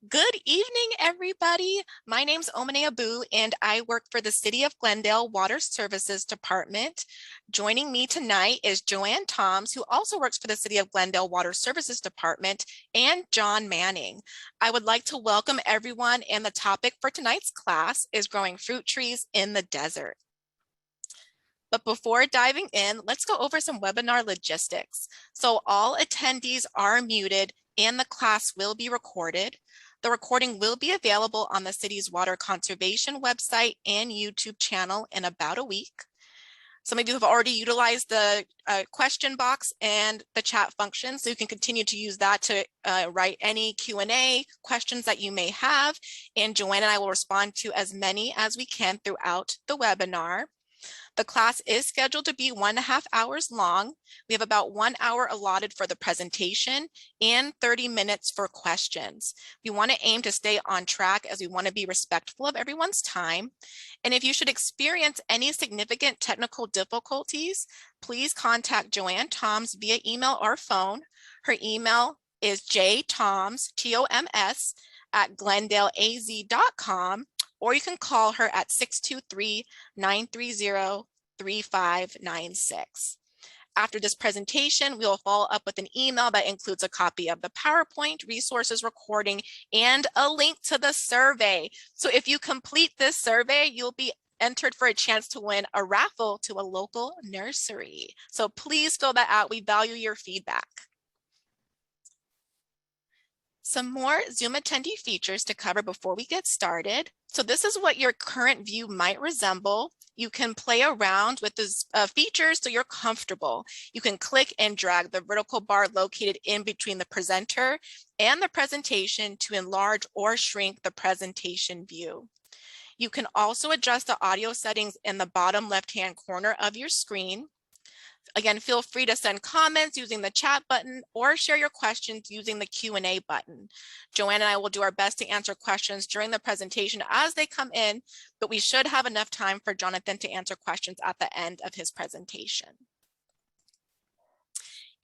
Good evening, everybody. My name's Omane Abu, and I work for the City of Glendale Water Services Department. Joining me tonight is Joanne Toms, who also works for the City of Glendale Water Services Department, and John Manning. I would like to welcome everyone, and the topic for tonight's class is growing fruit trees in the desert. But before diving in, let's go over some webinar logistics. So all attendees are muted and the class will be recorded. The recording will be available on the city's water conservation website and YouTube channel in about a week. Some of you have already utilized the question box and the chat function, so you can continue to use that to write any Q&A questions that you may have, and Joanne and I will respond to as many as we can throughout the webinar. The class is scheduled to be 1.5 hours long. We have about 1 hour allotted for the presentation and 30 minutes for questions. We want to aim to stay on track as we want to be respectful of everyone's time. And if you should experience any significant technical difficulties, please contact Joanne Toms via email or phone. Her email is jtoms, T-O-M-S, @glendaleaz.com. Or you can call her at 623-930-3596. After this presentation, we will follow up with an email that includes a copy of the PowerPoint, resources recording, and a link to the survey. So if you complete this survey, you'll be entered for a chance to win a raffle to a local nursery. So please fill that out. We value your feedback. Some more Zoom attendee features to cover before we get started. So this is what your current view might resemble. You can play around with these features so you're comfortable. You can click and drag the vertical bar located in between the presenter and the presentation to enlarge or shrink the presentation view. You can also adjust the audio settings in the bottom left-hand corner of your screen. Again, feel free to send comments using the chat button or share your questions using the Q&A button. Joanne and I will do our best to answer questions during the presentation as they come in, but we should have enough time for Jonathan to answer questions at the end of his presentation.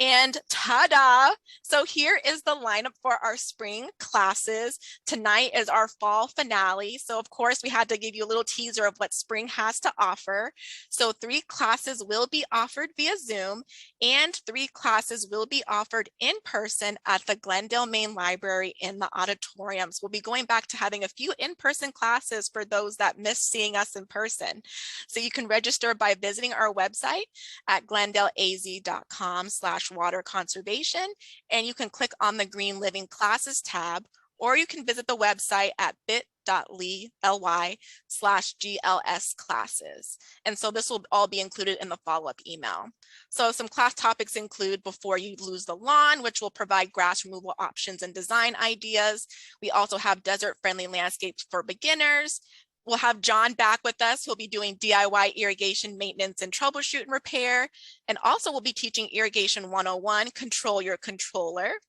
And ta-da! So here is the lineup for our spring classes. Tonight is our fall finale. So of course we had to give you a little teaser of what spring has to offer. So 3 classes will be offered via Zoom and 3 classes will be offered in person at the Glendale Main Library in the auditoriums. We'll be going back to having a few in-person classes for those that miss seeing us in person. So you can register by visiting our website at glendaleaz.com/water conservation, and you can click on the green living classes tab, or you can visit the website at bit.ly/GLS classes. And so this will all be included in the follow-up email. So some class topics include Before You Lose the Lawn, which will provide grass removal options and design ideas. We also have desert-friendly landscapes for beginners. We'll have John back with us. He'll be doing DIY irrigation maintenance and troubleshoot and repair. And also we'll be teaching Irrigation 101, Control Your Controller.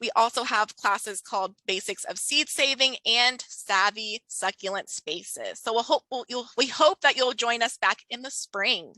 We also have classes called Basics of Seed Saving and Savvy Succulent Spaces. So we hope that you'll join us back in the spring.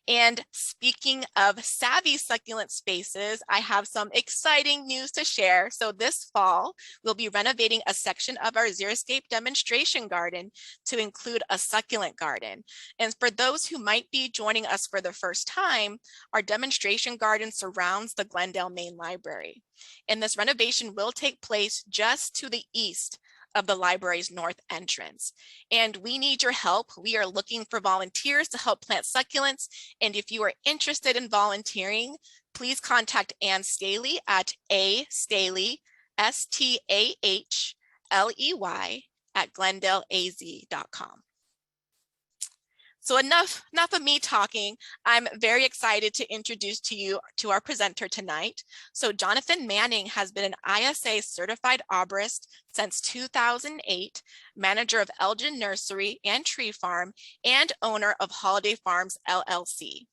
And speaking of savvy succulent spaces, I have some exciting news to share. So this fall, we'll be renovating a section of our Xeriscape demonstration garden to include a succulent garden. And for those who might be joining us for the first time, our demonstration garden surrounds the Glendale Main Library. And this renovation will take place just to the east of the library's north entrance. And we need your help. We are looking for volunteers to help plant succulents. And if you are interested in volunteering, please contact Ann Staley at Staley, STAHLEY @glendaleaz.com. So enough of me talking. I'm very excited to introduce to you to our presenter tonight. So Jonathan Manning has been an ISA certified arborist since 2008, manager of Elgin Nursery and Tree Farm, and owner of Holiday Farms LLC.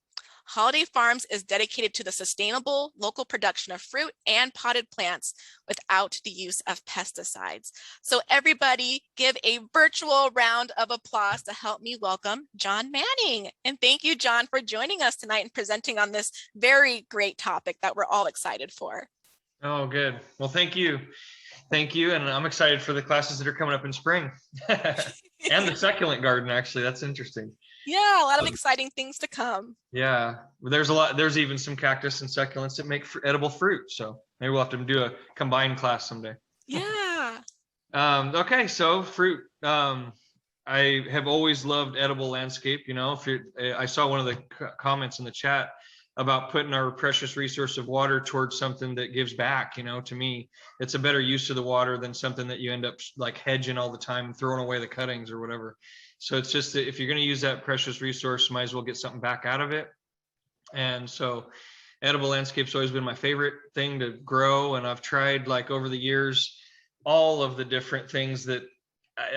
Holiday Farms is dedicated to the sustainable local production of fruit and potted plants without the use of pesticides. So everybody give a virtual round of applause to help me welcome John Manning. And thank you, John, for joining us tonight and presenting on this very great topic that we're all excited for. Oh, good. Well, thank you. Thank you. And I'm excited for the classes that are coming up in spring. And the succulent garden, actually. That's interesting. Yeah, a lot of exciting things to come. Yeah, there's even some cactus and succulents that make edible fruit. So maybe we'll have to do a combined class someday. Yeah. Okay, so fruit. I have always loved edible landscape. You know, I saw one of the comments in the chat about putting our precious resource of water towards something that gives back. You know, to me, it's a better use of the water than something that you end up like hedging all the time, throwing away the cuttings or whatever. So it's just that if you're going to use that precious resource, might as well get something back out of it. And so edible landscape's always been my favorite thing to grow. And I've tried like over the years, all of the different things that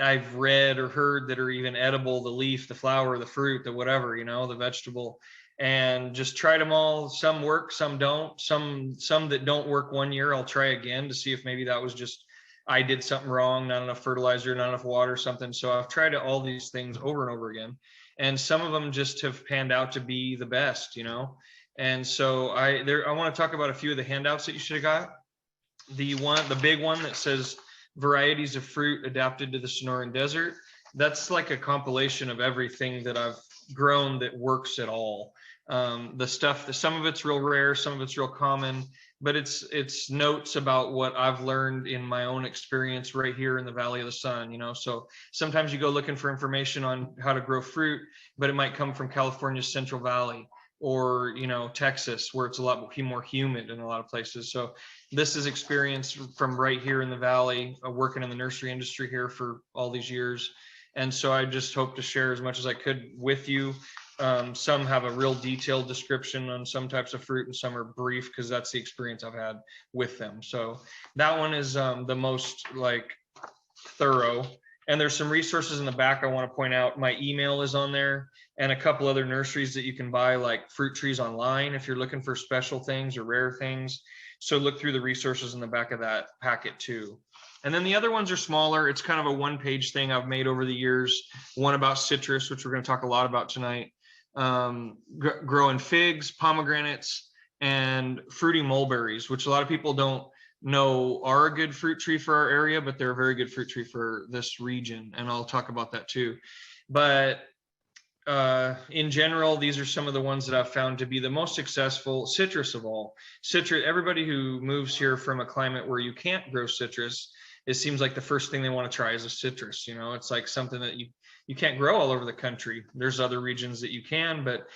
I've read or heard that are even edible, the leaf, the flower, the fruit, the whatever, you know, the vegetable, and just tried them all. Some work, some don't. Some that don't work one year, I'll try again to see if maybe that was just I did something wrong, not enough fertilizer, not enough water, something. So I've tried all these things over and over again. And some of them just have panned out to be the best, you know? And so I want to talk about a few of the handouts that you should have got. The big one that says varieties of fruit adapted to the Sonoran Desert. That's like a compilation of everything that I've grown that works at all. The stuff, some of it's real rare, some of it's real common, but it's notes about what I've learned in my own experience right here in the Valley of the Sun, you know. So sometimes you go looking for information on how to grow fruit, but it might come from California's Central Valley or, you know, Texas, where it's a lot more humid in a lot of places. So this is experience from right here in the Valley, working in the nursery industry here for all these years. And so I just hope to share as much as I could with you. Some have a real detailed description on some types of fruit and some are brief because that's the experience I've had with them. So that one is the most like thorough. And there's some resources in the back I want to point out. My email is on there and a couple other nurseries that you can buy like fruit trees online if you're looking for special things or rare things. So look through the resources in the back of that packet too. And then the other ones are smaller. It's kind of a one-page thing I've made over the years. One about citrus, which we're going to talk a lot about tonight. Growing figs, pomegranates, and fruity mulberries, which a lot of people don't know are a good fruit tree for our area, but they're a very good fruit tree for this region. And I'll talk about that too. But in general, these are some of the ones that I've found to be the most successful citrus of all. Citrus, everybody who moves here from a climate where you can't grow citrus, it seems like the first thing they want to try is a citrus. You know, it's like something that you can't grow all over the country. There's other regions that you can, but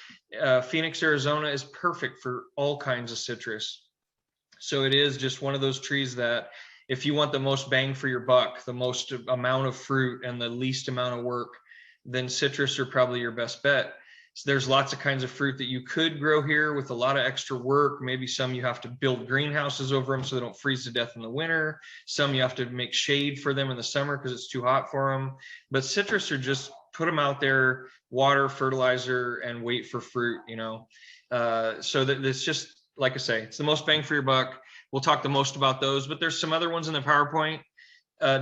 Phoenix, Arizona is perfect for all kinds of citrus. So it is just one of those trees that if you want the most bang for your buck, the most amount of fruit and the least amount of work, then citrus are probably your best bet. So there's lots of kinds of fruit that you could grow here with a lot of extra work. Maybe some you have to build greenhouses over them so they don't freeze to death in the winter. Some you have to make shade for them in the summer because it's too hot for them. But citrus are just put them out there, water, fertilizer, and wait for fruit, you know. So that it's just, like I say, it's the most bang for your buck. We'll talk the most about those, but there's some other ones in the PowerPoint.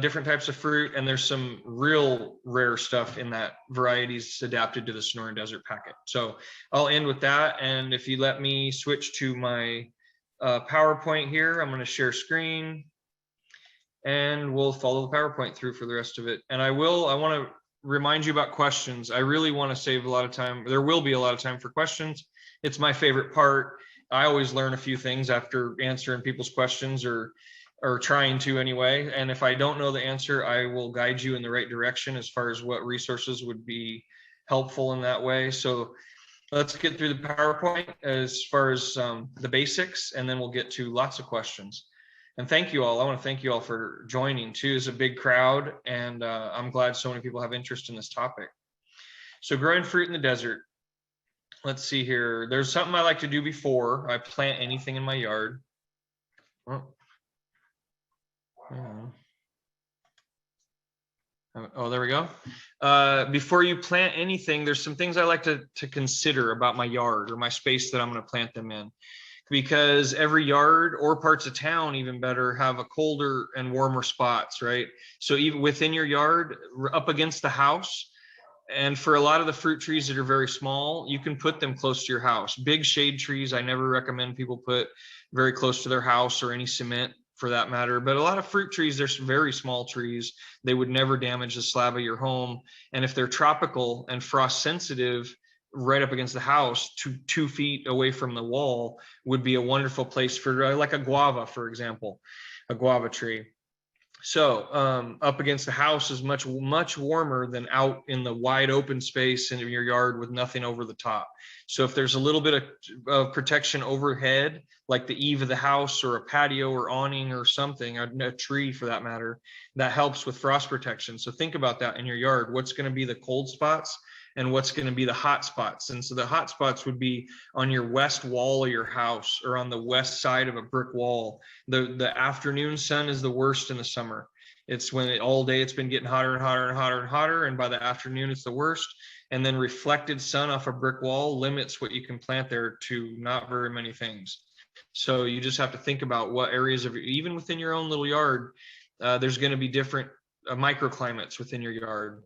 Different types of fruit, and there's some real rare stuff in that varieties adapted to the Sonoran Desert packet. So I'll end with that, and if you let me switch to my PowerPoint here, I'm going to share screen, and we'll follow the PowerPoint through for the rest of it. And I want to remind you about questions. I really want to save a lot of time. There will be a lot of time for questions. It's my favorite part. I always learn a few things after answering people's questions or trying to anyway. And if I don't know the answer, I will guide you in the right direction as far as what resources would be helpful in that way. So let's get through the PowerPoint as far as the basics, and then we'll get to lots of questions. And thank you all. I want to thank you all for joining too. It's a big crowd, and I'm glad so many people have interest in this topic. So growing fruit in the desert. Let's see here. There's something I like to do before I plant anything in my yard. Oh, there we go. Before you plant anything, there's some things I like to consider about my yard or my space that I'm going to plant them in. Because every yard or parts of town, even better, have a colder and warmer spots, right? So even within your yard, up against the house, and for a lot of the fruit trees that are very small, you can put them close to your house. Big shade trees, I never recommend people put very close to their house or any cement for that matter. But a lot of fruit trees, they're very small trees. They would never damage the slab of your home. And if they're tropical and frost sensitive, right up against the house, 2 feet away from the wall, would be a wonderful place for like a guava, for example, a guava tree. So up against the house is much warmer than out in the wide open space in your yard with nothing over the top. So if there's a little bit of protection overhead, like the eave of the house or a patio or awning or something, a tree for that matter, that helps with frost protection. So think about that in your yard. What's going to be the cold spots and what's going to be the hot spots? And so the hot spots would be on your west wall of your house or on the west side of a brick wall. The afternoon sun is the worst in the summer. It's when all day it's been getting hotter and hotter and hotter and hotter, and by the afternoon it's the worst. And then reflected sun off a brick wall limits what you can plant there to not very many things. So you just have to think about what areas of, even within your own little yard, there's going to be different microclimates within your yard.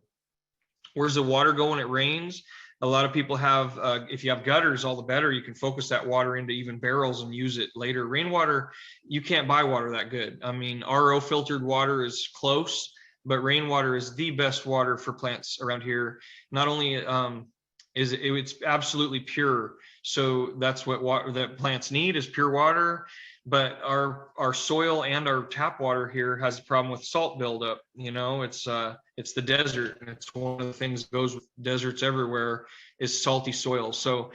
Where's the water go when it rains? A lot of people have, if you have gutters, all the better. You can focus that water into even barrels and use it later. Rainwater, you can't buy water that good. I mean, RO filtered water is close, but rainwater is the best water for plants around here. Not only it's absolutely pure. So that's what water that plants need is pure water. But our soil and our tap water here has a problem with salt buildup. You know, it's the desert, and it's one of the things that goes with deserts everywhere is salty soil. So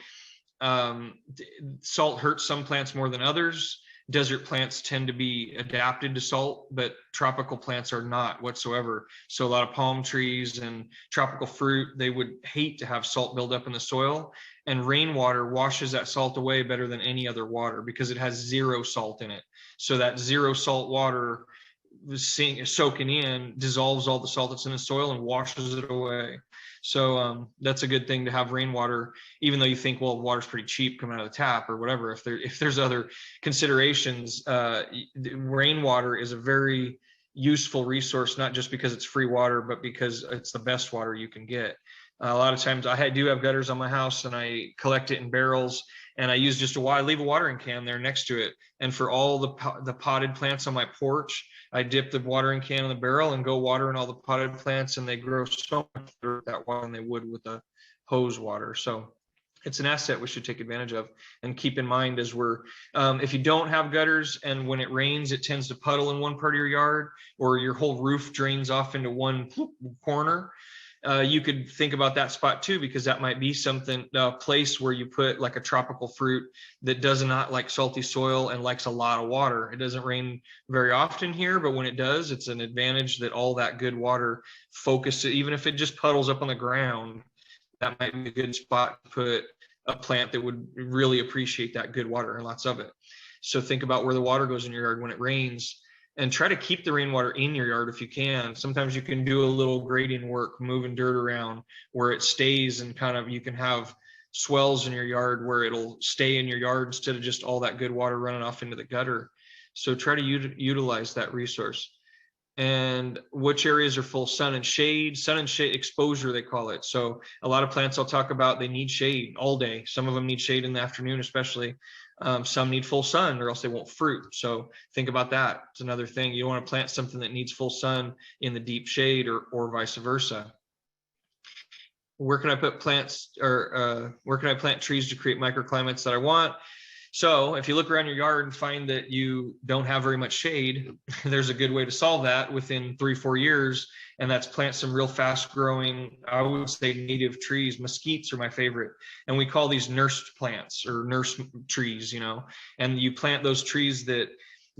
salt hurts some plants more than others. Desert plants tend to be adapted to salt, but tropical plants are not whatsoever. So a lot of palm trees and tropical fruit, they would hate to have salt build up in the soil. And rainwater washes that salt away better than any other water because it has zero salt in it. So that zero salt water soaking in dissolves all the salt that's in the soil and washes it away. So that's a good thing to have rainwater, even though you think, well, water's pretty cheap coming out of the tap or whatever. If there's other considerations, rainwater is a very useful resource, not just because it's free water, but because it's the best water you can get. A lot of times I do have gutters on my house and I collect it in barrels, and I use I leave a watering can there next to it. And for all the potted plants on my porch, I dip the watering can in the barrel and go watering all the potted plants, and they grow so much better with that water than they would with the hose water. So it's an asset we should take advantage of and keep in mind as if you don't have gutters and when it rains, it tends to puddle in one part of your yard or your whole roof drains off into one corner. You could think about that spot too, because that might be a place where you put like a tropical fruit that does not like salty soil and likes a lot of water. It doesn't rain very often here, but when it does, it's an advantage that all that good water focuses, even if it just puddles up on the ground, that might be a good spot to put a plant that would really appreciate that good water and lots of it. So think about where the water goes in your yard when it rains. And try to keep the rainwater in your yard if you can. Sometimes you can do a little grading work, moving dirt around where it stays, and you can have swells in your yard where it'll stay in your yard instead of just all that good water running off into the gutter. So try to utilize that resource. And which areas are full sun and shade exposure, they call it. So a lot of plants I'll talk about, they need shade all day. Some of them need shade in the afternoon, especially. Some need full sun or else they won't fruit. So think about that. It's another thing. You don't want to plant something that needs full sun in the deep shade or vice versa. Where can I put plants where can I plant trees to create microclimates that I want? So if you look around your yard and find that you don't have very much shade, there's a good way to solve that within 3-4 years. And that's plant some real fast growing, I would say native trees. Mesquites are my favorite. And we call these nurse plants or nurse trees, and you plant those trees that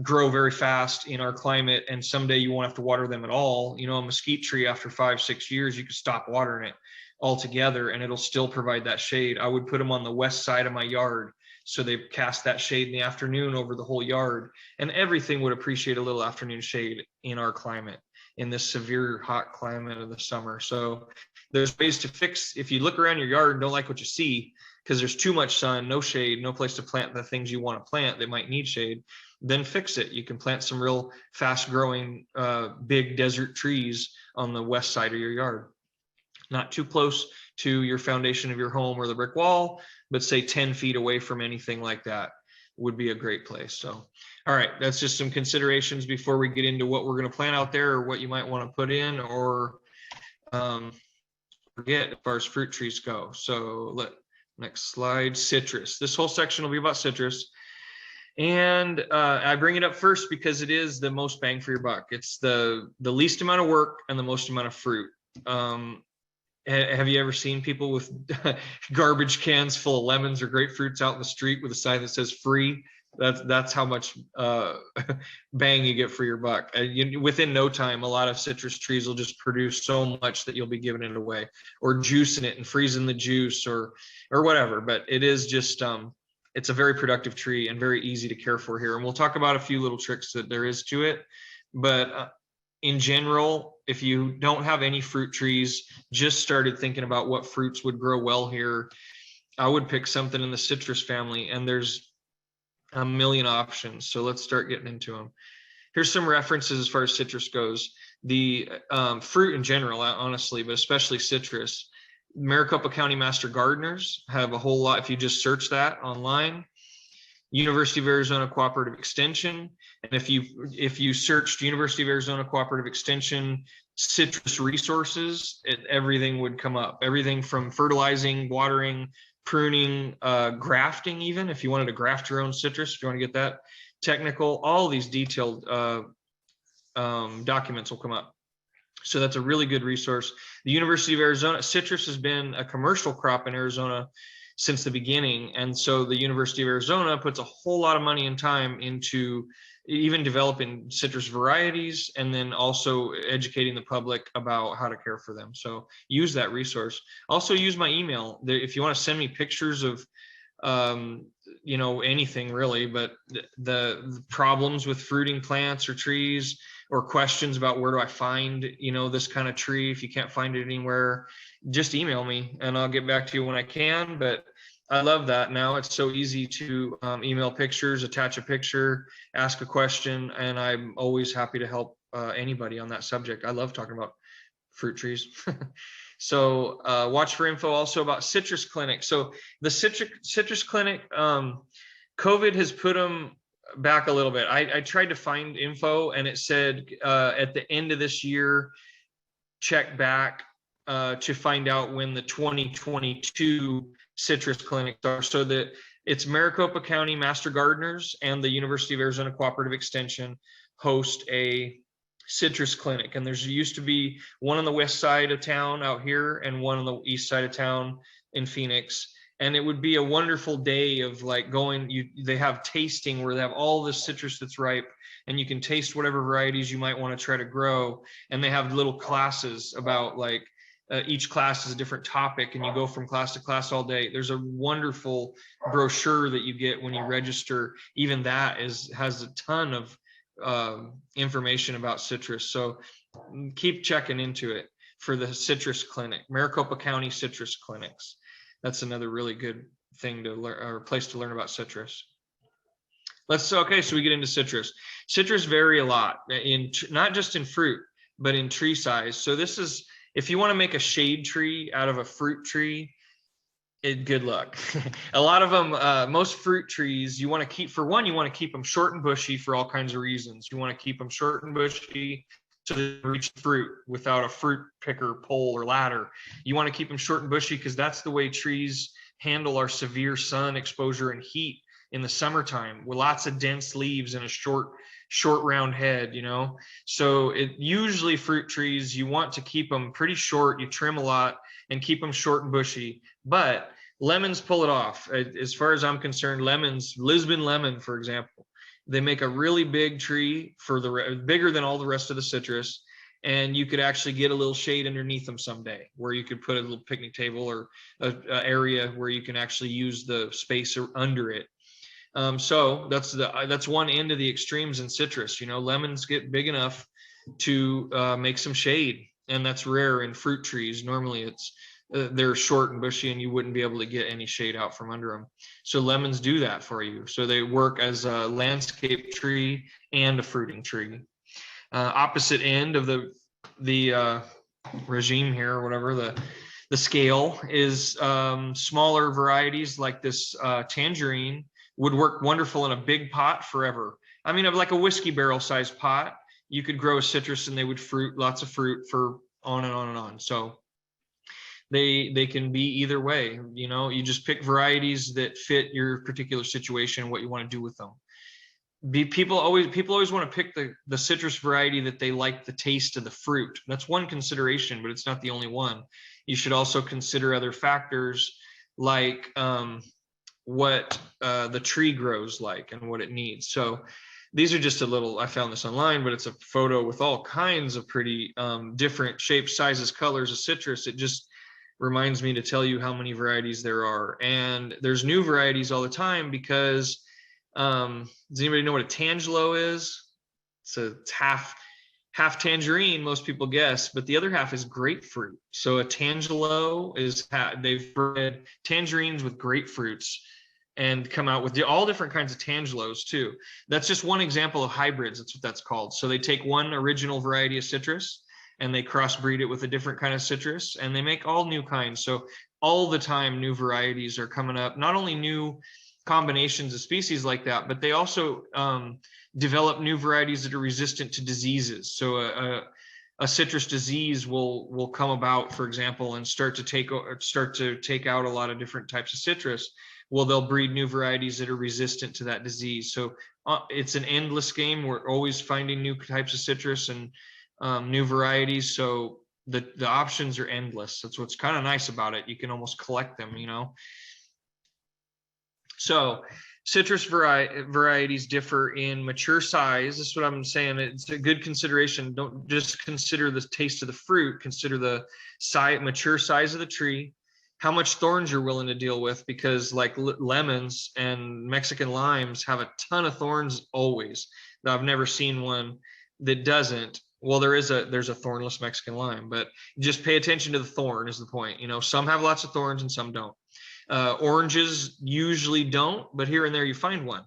grow very fast in our climate. And someday you won't have to water them at all. A mesquite tree after 5-6 years, you can stop watering it altogether and it'll still provide that shade. I would put them on the west side of my yard, so they cast that shade in the afternoon over the whole yard, and everything would appreciate a little afternoon shade in our climate, in this severe hot climate of the summer. So there's ways to fix, if you look around your yard and don't like what you see, because there's too much sun, no shade, no place to plant the things you want to plant that might need shade, then fix it. You can plant some real fast growing, big desert trees on the west side of your yard. Not too close to your foundation of your home or the brick wall, but say 10 feet away from anything like that would be a great place. So All right, that's just some considerations before we get into what we're going to plant out there or what you might want to put in or forget as far as fruit trees go. So next slide, citrus. This whole section will be about citrus. And I bring it up first because it is the most bang for your buck. It's the least amount of work and the most amount of fruit. Have you ever seen people with garbage cans full of lemons or grapefruits out in the street with a sign that says free? That's how much bang you get for your buck. Within no time, a lot of citrus trees will just produce so much that you'll be giving it away or juicing it and freezing the juice or whatever. But it is just it's a very productive tree and very easy to care for here. And we'll talk about a few little tricks that there is to it. But in general, if you don't have any fruit trees, just started thinking about what fruits would grow well here, I would pick something in the citrus family, and there's a million options. So let's start getting into them. Here's some references as far as citrus goes. The fruit in general, honestly, but especially citrus. Maricopa County Master Gardeners have a whole lot. If you just search that online, University of Arizona Cooperative Extension, and if you searched University of Arizona Cooperative Extension citrus resources, everything would come up. Everything from fertilizing, watering, pruning, grafting, even if you wanted to graft your own citrus, if you want to get that technical, all these detailed documents will come up. So that's a really good resource. The University of Arizona, citrus has been a commercial crop in Arizona since the beginning. And so the University of Arizona puts a whole lot of money and time into even developing citrus varieties and then also educating the public about how to care for them. So use that resource. Also use my email. If you want to send me pictures of anything really, but the problems with fruiting plants or trees, or questions about where do I find, this kind of tree, if you can't find it anywhere, just email me and I'll get back to you when I can. But I love that now. It's so easy to email pictures, attach a picture, ask a question, and I'm always happy to help anybody on that subject. I love talking about fruit trees. So watch for info also about citrus clinic. So the citrus clinic, COVID has put them back a little bit. I tried to find info and it said at the end of this year, check back to find out when the 2022 citrus clinics are. So that it's Maricopa County Master Gardeners and the University of Arizona Cooperative Extension host a citrus clinic. And there's used to be one on the west side of town out here and one on the east side of town in Phoenix. And it would be a wonderful day of like they have tasting where they have all the citrus that's ripe and you can taste whatever varieties you might want to try to grow. And they have little classes about like each class is a different topic and you go from class to class all day. There's a wonderful brochure that you get when you register. Even that has a ton of information about citrus. So keep checking into it for the citrus clinic, Maricopa County Citrus Clinics. That's another really good thing to learn, or place to learn about citrus. Okay, so we get into citrus. Citrus vary a lot in not just in fruit, but in tree size. So this is, if you want to make a shade tree out of a fruit tree, good luck. A lot of them, most fruit trees, you want to keep, for one, you want to keep them short and bushy for all kinds of reasons. You want to keep them short and bushy so they reach fruit without a fruit picker, pole, or ladder. You want to keep them short and bushy because that's the way trees handle our severe sun exposure and heat in the summertime, with lots of dense leaves and a short round head, So usually fruit trees, you want to keep them pretty short. You trim a lot and keep them short and bushy. But lemons pull it off. As far as I'm concerned, lemons, Lisbon lemon, for example, they make a really big tree bigger than all the rest of the citrus. And you could actually get a little shade underneath them someday where you could put a little picnic table or an area where you can actually use the space under it. So that's one end of the extremes in citrus. Lemons get big enough to make some shade, and that's rare in fruit trees. Normally they're short and bushy and you wouldn't be able to get any shade out from under them. So lemons do that for you. So they work as a landscape tree and a fruiting tree. Opposite end of the regime here, or whatever, the scale is smaller varieties like this tangerine would work wonderful in a big pot forever. I mean, of like a whiskey barrel sized pot, you could grow a citrus and they would fruit lots of fruit for on and on and on. So they can be either way. You know, you just pick varieties that fit your particular situation, what you want to do with them. People always want to pick the citrus variety that they like the taste of the fruit. That's one consideration, but it's not the only one. You should also consider other factors like what the tree grows like and what it needs. So these are just a little, I found this online, but it's a photo with all kinds of pretty different shapes, sizes, colors of citrus. It just reminds me to tell you how many varieties there are. And there's new varieties all the time because does anybody know what a tangelo is? It's half tangerine, most people guess, but the other half is grapefruit. So a tangelo is they've bred tangerines with grapefruits and come out with all different kinds of tangelos too. That's just one example of hybrids. That's what that's called. So they take one original variety of citrus and they crossbreed it with a different kind of citrus and they make all new kinds. So all the time new varieties are coming up, not only new combinations of species like that, but they also develop new varieties that are resistant to diseases. So a citrus disease will come about, for example, and start to take out a lot of different types of citrus. Well, they'll breed new varieties that are resistant to that disease. So it's an endless game. We're always finding new types of citrus and new varieties. So the options are endless. That's what's kind of nice about it. You can almost collect them, you know. So citrus varieties differ in mature size. This is what I'm saying. It's a good consideration. Don't just consider the taste of the fruit. Consider the mature size of the tree, how much thorns you're willing to deal with, because like lemons and Mexican limes have a ton of thorns always. I've never seen one that doesn't. Well, there's a thornless Mexican lime, but just pay attention to the thorn is the point. You know, some have lots of thorns and some don't. Oranges usually don't, but here and there you find one.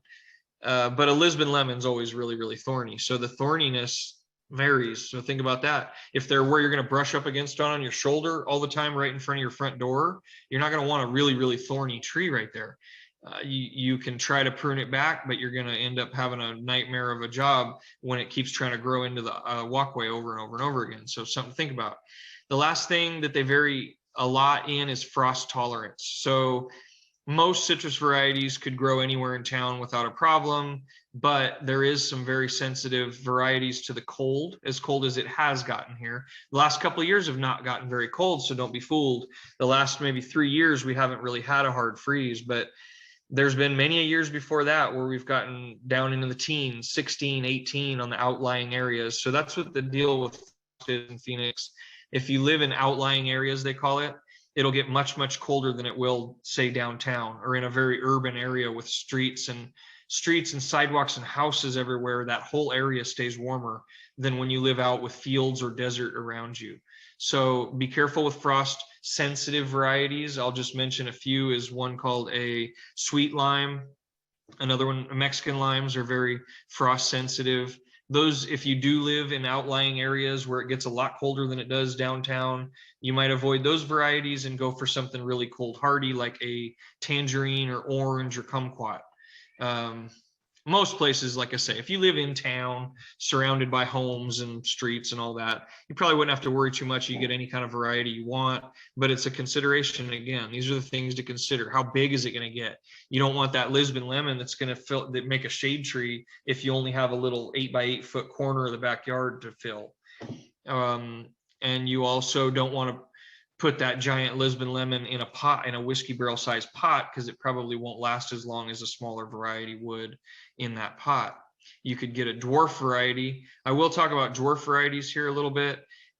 But a Lisbon lemon's always really, really thorny. So the thorniness varies. So think about that. If they're where you're going to brush up against on your shoulder all the time, right in front of your front door, you're not going to want a really, really thorny tree right there. You can try to prune it back, but you're going to end up having a nightmare of a job when it keeps trying to grow into the walkway over and over and over again. So something to think about. The last thing that they vary a lot in is frost tolerance. So most citrus varieties could grow anywhere in town without a problem, but there is some very sensitive varieties to the cold as it has gotten here. The last couple of years have not gotten very cold, so don't be fooled. The last maybe 3 years, we haven't really had a hard freeze, but there's been many years before that where we've gotten down into the teens, 16, 18 on the outlying areas. So that's what the deal with is in Phoenix. If you live in outlying areas, they call it, it'll get much, much colder than it will, say, downtown or in a very urban area with streets and sidewalks and houses everywhere. That whole area stays warmer than when you live out with fields or desert around you. So be careful with frost sensitive varieties. I'll just mention a few. Is one called a sweet lime. Another one, Mexican limes are very frost sensitive. Those, if you do live in outlying areas where it gets a lot colder than it does downtown, you might avoid those varieties and go for something really cold hardy like a tangerine or orange or kumquat. Most places, like I say, if you live in town surrounded by homes and streets and all that, you probably wouldn't have to worry too much. You get any kind of variety you want, but it's a consideration. Again, these are the things to consider. How big is it going to get? You don't want that Lisbon lemon that's going to make a shade tree if you only have a little 8 by 8 foot corner of the backyard to fill. And you also don't want to put that giant Lisbon lemon in a pot, in a whiskey barrel sized pot, because it probably won't last as long as a smaller variety would in that pot. You could get a dwarf variety. I will talk about dwarf varieties here a little bit.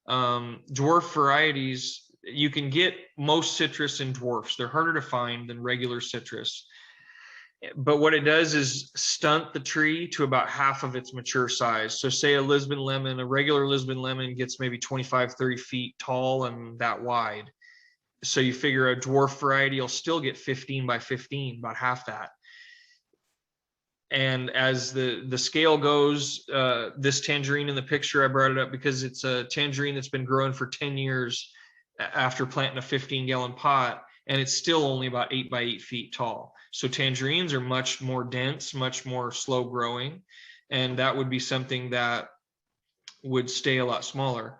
Dwarf varieties, you can get most citrus in dwarfs. They're harder to find than regular citrus. But what it does is stunt the tree to about half of its mature size. So say a Lisbon lemon, a regular Lisbon lemon gets maybe 25, 30 feet tall and that wide. So you figure a dwarf variety will still get 15 by 15, about half that. And as the scale goes, this tangerine in the picture, I brought it up because it's a tangerine that's been growing for 10 years after planting a 15-gallon pot, and it's still only about 8 by 8 feet tall. So tangerines are much more dense, much more slow growing. and that would be something that would stay a lot smaller.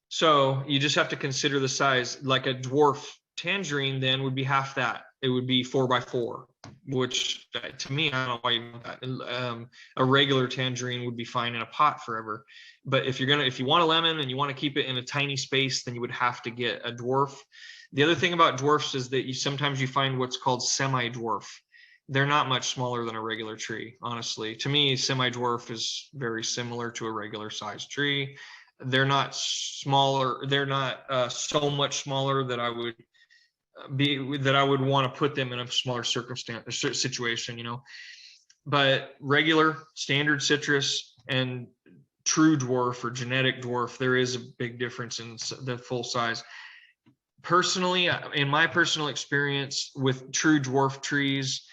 So you just have to consider the size. Like a dwarf tangerine then would be half that. It would be 4x4, which to me, I don't know why you want that. A regular tangerine would be fine in a pot forever. But if you want a lemon and you want to keep it in a tiny space, then you would have to get a dwarf. The other thing about dwarfs is that sometimes you find what's called semi-dwarf. They're not much smaller than a regular tree, honestly. To me, semi-dwarf is very similar to a regular sized tree. They're not smaller. They're not so much smaller that I would want to put them in a smaller circumstance situation, But regular standard citrus and true dwarf or genetic dwarf, there is a big difference in the full size. Personally, in my personal experience with true dwarf trees,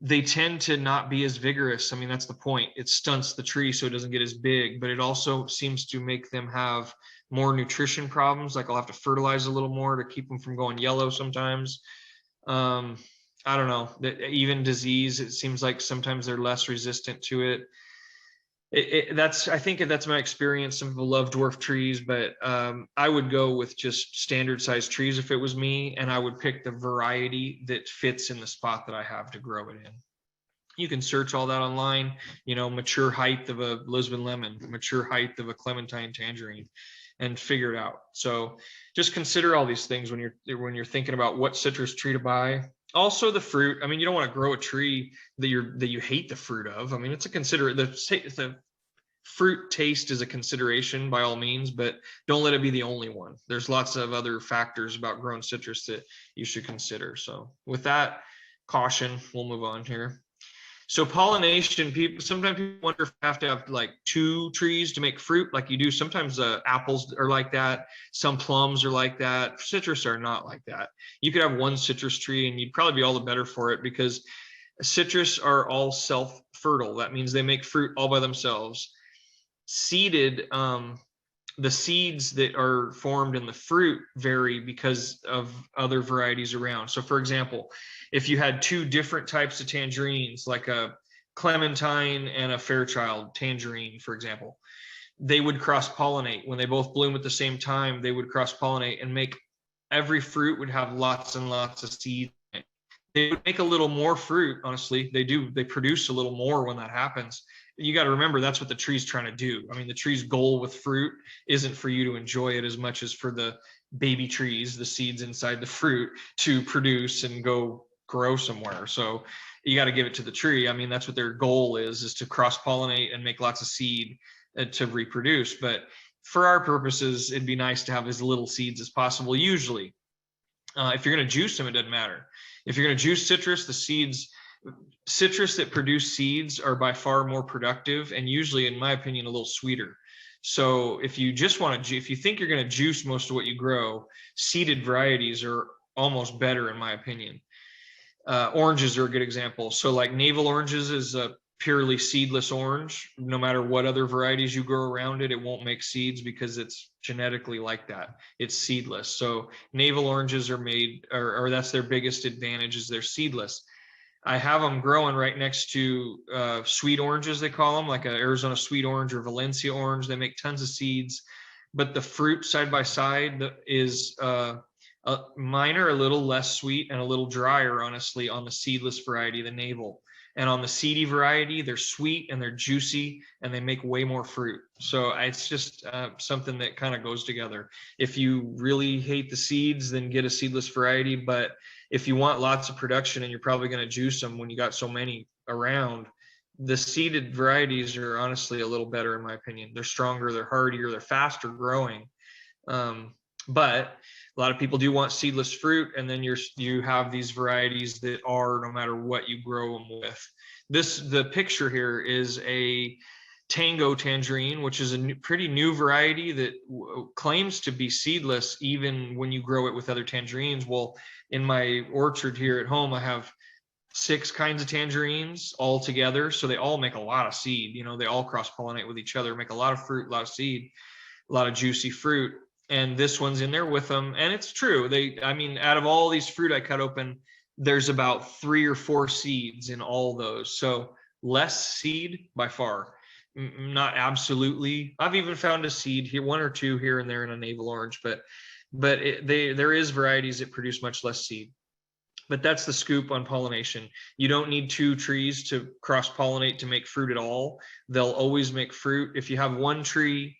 they tend to not be as vigorous. I mean, that's the point. It stunts the tree so it doesn't get as big, but it also seems to make them have more nutrition problems. Like I'll have to fertilize a little more to keep them from going yellow sometimes. I don't know, even disease, it seems like sometimes they're less resistant to it. I think that's my experience. Some people love dwarf trees, but I would go with just standard sized trees if it was me, and I would pick the variety that fits in the spot that I have to grow it in. You can search all that online, mature height of a Lisbon lemon, mature height of a clementine tangerine, and figure it out. So just consider all these things when you're thinking about what citrus tree to buy. Also the fruit. I mean, you don't want to grow a tree that you hate the fruit of. I mean, it's a the fruit taste is a consideration by all means, but don't let it be the only one. There's lots of other factors about growing citrus that you should consider. So with that caution, we'll move on here. So pollination, sometimes people wonder if you have to have like 2 trees to make fruit like you do. Sometimes apples are like that. Some plums are like that. Citrus are not like that. You could have 1 citrus tree and you'd probably be all the better for it, because citrus are all self-fertile. That means they make fruit all by themselves. Seeded, the seeds that are formed in the fruit vary because of other varieties around. So for example, if you had 2 different types of tangerines, like a clementine and a Fairchild tangerine, for example, they would cross-pollinate. When they both bloom at the same time, they would cross-pollinate and make every fruit would have lots and lots of seeds. They would make a little more fruit, honestly. They do. They produce a little more when that happens. You got to remember that's what the tree's trying to do. I mean, the tree's goal with fruit isn't for you to enjoy it as much as for the baby trees, the seeds inside the fruit, to produce and go grow somewhere. So you got to give it to the tree. I mean, that's what their goal is to cross-pollinate and make lots of seed to reproduce. But for our purposes, it'd be nice to have as little seeds as possible. Usually, if you're going to juice them, it doesn't matter. If you're going to juice citrus, citrus that produce seeds are by far more productive and usually, in my opinion, a little sweeter. So if you think you're going to juice most of what you grow, seeded varieties are almost better, in my opinion. Oranges are a good example. So like navel oranges is a purely seedless orange. No matter what other varieties you grow around it, it won't make seeds because it's genetically like that. It's seedless. So navel oranges are made, or that's their biggest advantage, is they're seedless. I have them growing right next to sweet oranges, they call them, like an Arizona sweet orange or Valencia orange. They make tons of seeds, but the fruit side by side is mine are a little less sweet and a little drier, honestly, on the seedless variety, the navel. And on the seedy variety, they're sweet and they're juicy and they make way more fruit. So it's just something that kind of goes together. If you really hate the seeds, then get a seedless variety. But if you want lots of production and you're probably going to juice them when you got so many around, the seeded varieties are honestly a little better, in my opinion. They're stronger, they're hardier, they're faster growing. But a lot of people do want seedless fruit, and then you have these varieties that are no matter what you grow them with. The picture here is a Tango tangerine, which is a pretty new variety that claims to be seedless even when you grow it with other tangerines. Well, in my orchard here at home, I have 6 kinds of tangerines all together, so they all make a lot of seed. They all cross-pollinate with each other, make a lot of fruit, a lot of seed, a lot of juicy fruit. And this one's in there with them. And it's true. Out of all these fruit I cut open, there's about 3 or 4 seeds in all those. So less seed by far. Not absolutely. I've even found a seed here, one or two here and there in a navel orange, but there is varieties that produce much less seed. But that's the scoop on pollination. You don't need two trees to cross pollinate to make fruit at all. They'll always make fruit. If you have one tree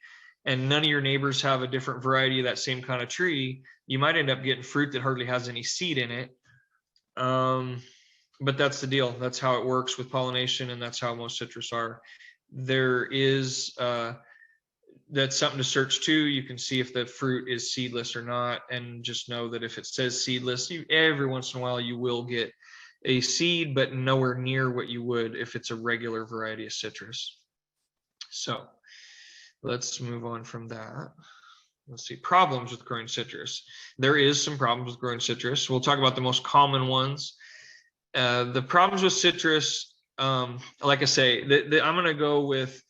and none of your neighbors have a different variety of that same kind of tree, you might end up getting fruit that hardly has any seed in it. But that's the deal. That's how it works with pollination, and that's how most citrus are. There is that's something to search too. You can see if the fruit is seedless or not, and just know that if it says seedless, every once in a while you will get a seed, but nowhere near what you would if it's a regular variety of citrus. So let's move on from that. Let's see, problems with growing citrus. There is some problems with growing citrus. We'll talk about the most common ones. The problems with citrus, like I say, I'm going to go with,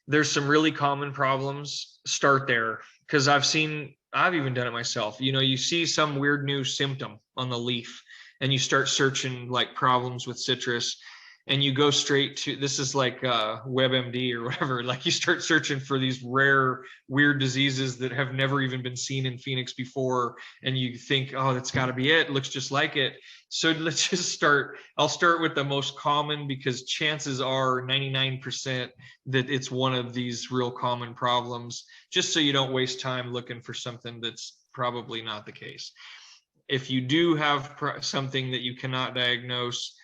there's some really common problems. Start there, because I've even done it myself. You see some weird new symptom on the leaf and you start searching like problems with citrus, and you go straight to, this is like WebMD or whatever, like you start searching for these rare weird diseases that have never even been seen in Phoenix before, and you think, oh, that's got to be it, looks just like it. So let's just start. I'll start with the most common, because chances are 99% that it's one of these real common problems, just so you don't waste time looking for something that's probably not the case. If you do have something that you cannot diagnose,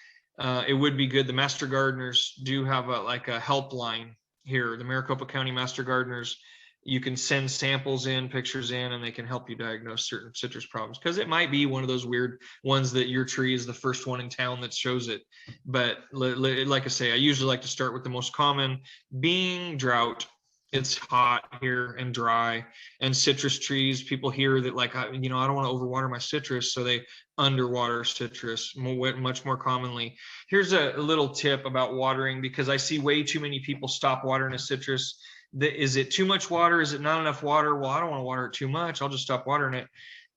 it would be good. The master gardeners do have a helpline here. The Maricopa County Master Gardeners, you can send samples in, pictures in, and they can help you diagnose certain citrus problems, because it might be one of those weird ones that your tree is the first one in town that shows it. But like I say, I usually like to start with the most common, being drought. It's hot here and dry, and citrus trees, people hear that like, I don't want to overwater my citrus, so they underwater citrus much more commonly. Here's a little tip about watering, because I see way too many people stop watering a citrus. Is it too much water? Is it not enough water? Well, I don't want to water it too much. I'll just stop watering it,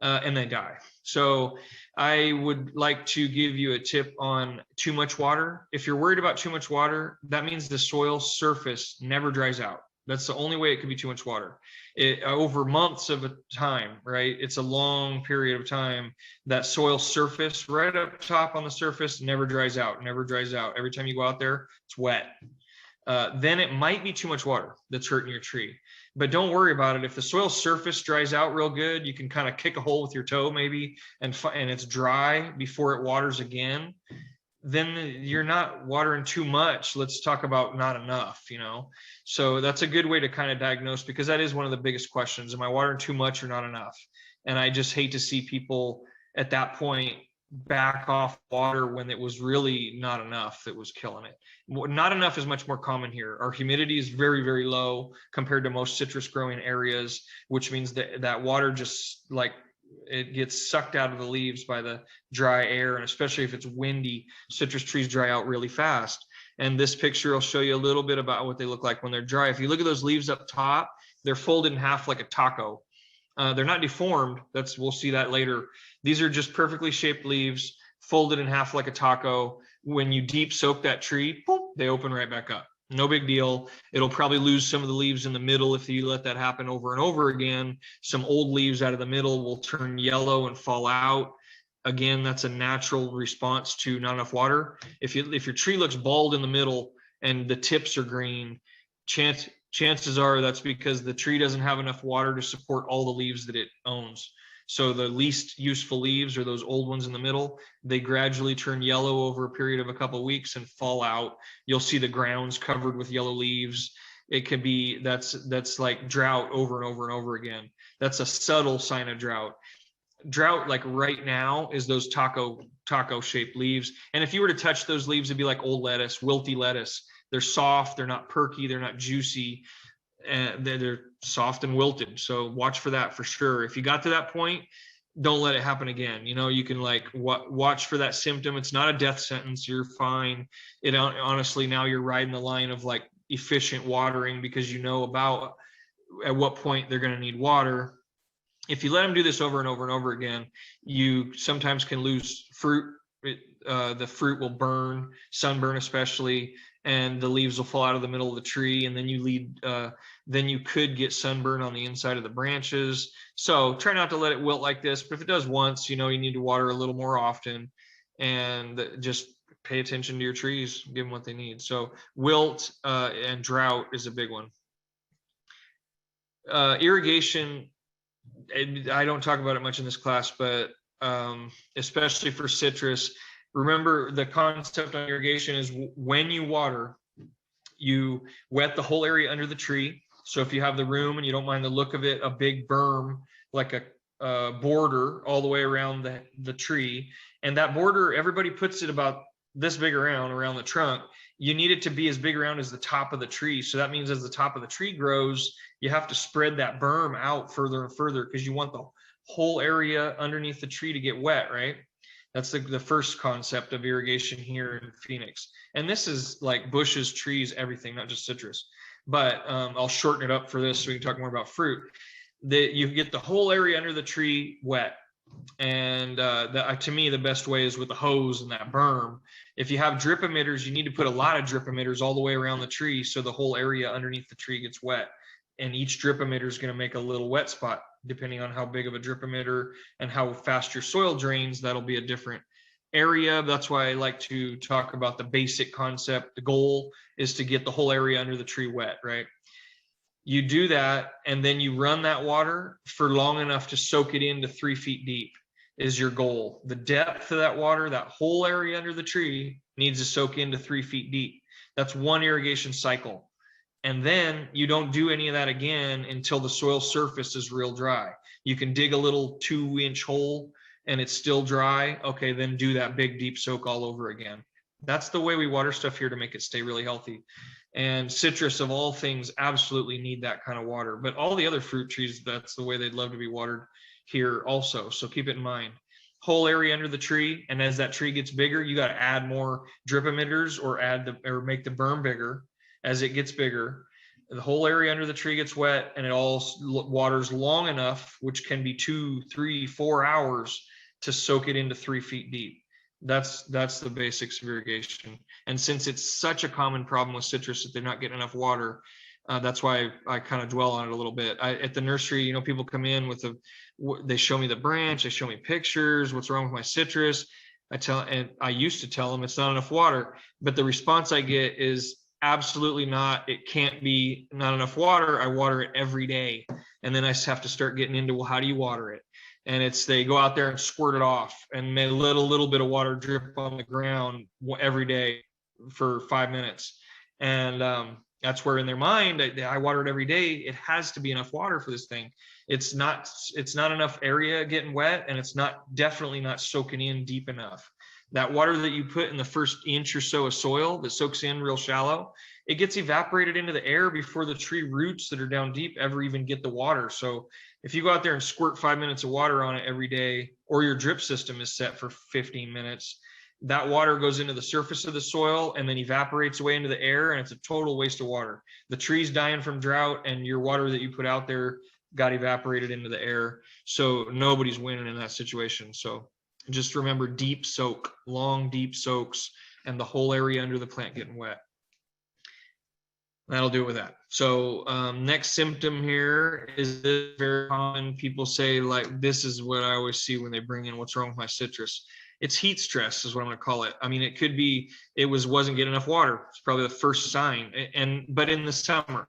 and they die. So I would like to give you a tip on too much water. If you're worried about too much water, that means the soil surface never dries out. That's the only way it could be too much water. Over months of a time, right? It's a long period of time. That soil surface right up top on the surface never dries out, never dries out. Every time you go out there, it's wet. Then it might be too much water that's hurting your tree. But don't worry about it. If the soil surface dries out real good, you can kind of kick a hole with your toe maybe, and it's dry before it waters again. Then you're not watering too much. Let's talk about not enough, So that's a good way to kind of diagnose, because that is one of the biggest questions. Am I watering too much or not enough? And I just hate to see people at that point back off water when it was really not enough that was killing it. Not enough is much more common here. Our humidity is very, very low compared to most citrus growing areas, which means that water just like, it gets sucked out of the leaves by the dry air, and especially if it's windy, citrus trees dry out really fast. And this picture will show you a little bit about what they look like when they're dry. If you look at those leaves up top, they're folded in half like a taco. They're not deformed. We'll see that later. These are just perfectly shaped leaves folded in half like a taco. When you deep soak that tree, boop, they open right back up. No big deal. It'll probably lose some of the leaves in the middle if you let that happen over and over again. Some old leaves out of the middle will turn yellow and fall out. Again, that's a natural response to not enough water. If your tree looks bald in the middle and the tips are green, chances are that's because the tree doesn't have enough water to support all the leaves that it owns. So the least useful leaves are those old ones in the middle. They gradually turn yellow over a period of a couple of weeks and fall out. You'll see the grounds covered with yellow leaves. It could be, that's like drought over and over and over again. That's a subtle sign of drought. Drought, like right now, is those taco shaped leaves. And if you were to touch those leaves, it'd be like old lettuce, wilty lettuce. They're soft, they're not perky, they're not juicy, and they're soft and wilted. So watch for that for sure. If you got to that point, don't let it happen again. You can like watch for that symptom. It's not a death sentence. You're fine. It honestly, now you're riding the line of like efficient watering, because about at what point they're going to need water. If you let them do this over and over and over again, you sometimes can lose fruit. The fruit will burn, sunburn especially, and the leaves will fall out of the middle of the tree, and then then you could get sunburn on the inside of the branches. So try not to let it wilt like this, but if it does once, you need to water a little more often, and just pay attention to your trees, give them what they need. So wilt and drought is a big one. Irrigation, I don't talk about it much in this class, but especially for citrus, remember the concept on irrigation is when you water, you wet the whole area under the tree. So if you have the room and you don't mind the look of it, a big berm, like a border all the way around the tree. And that border, everybody puts it about this big around the trunk. You need it to be as big around as the top of the tree. So that means as the top of the tree grows, you have to spread that berm out further and further, because you want the whole area underneath the tree to get wet, right? That's the first concept of irrigation here in Phoenix. And this is like bushes, trees, everything, not just citrus. But I'll shorten it up for this so we can talk more about fruit. You get the whole area under the tree wet. And to me, the best way is with the hose and that berm. If you have drip emitters, you need to put a lot of drip emitters all the way around the tree so the whole area underneath the tree gets wet. And each drip emitter is going to make a little wet spot, depending on how big of a drip emitter and how fast your soil drains. That'll be a different area. That's why I like to talk about the basic concept. The goal is to get the whole area under the tree wet, right? You do that, and then you run that water for long enough to soak it into 3 feet deep is your goal. The depth of that water, that whole area under the tree, needs to soak into 3 feet deep. That's one irrigation cycle. And then you don't do any of that again until the soil surface is real dry. You can dig a little 2-inch hole and it's still dry. Okay, then do that big deep soak all over again. That's the way we water stuff here to make it stay really healthy. And citrus, of all things, absolutely need that kind of water. But all the other fruit trees, that's the way they'd love to be watered here also. So keep it in mind. Whole area under the tree, and as that tree gets bigger, you got to add more drip emitters or make the berm bigger. As it gets bigger, the whole area under the tree gets wet, and it all waters long enough, which can be 2, 3, 4 hours, to soak it into 3 feet deep. That's the basics of irrigation. And since it's such a common problem with citrus that they're not getting enough water, that's why I kind of dwell on it a little bit. At the nursery, people come in they show me the branch, they show me pictures, what's wrong with my citrus. I used to tell them it's not enough water, but the response I get is absolutely not. It can't be not enough water. I water it every day. And then I just have to start getting into, well, how do you water it? And they go out there and squirt it off and they let a little bit of water drip on the ground every day for 5 minutes. And that's where in their mind, I water it every day. It has to be enough water for this thing. It's not enough area getting wet, and it's definitely not soaking in deep enough. That water that you put in the first inch or so of soil that soaks in real shallow, it gets evaporated into the air before the tree roots that are down deep ever even get the water. So if you go out there and squirt 5 minutes of water on it every day, or your drip system is set for 15 minutes, that water goes into the surface of the soil and then evaporates away into the air, and it's a total waste of water. The tree's dying from drought, and your water that you put out there got evaporated into the air. So nobody's winning in that situation. So just remember, deep soak, long, deep soaks, and the whole area under the plant getting wet. That'll do it with that. So next symptom here is this very common. People say, like, this is what I always see when they bring in what's wrong with my citrus. It's heat stress is what I'm going to call it. I mean, it could be wasn't getting enough water. It's probably the first sign. But in the summer.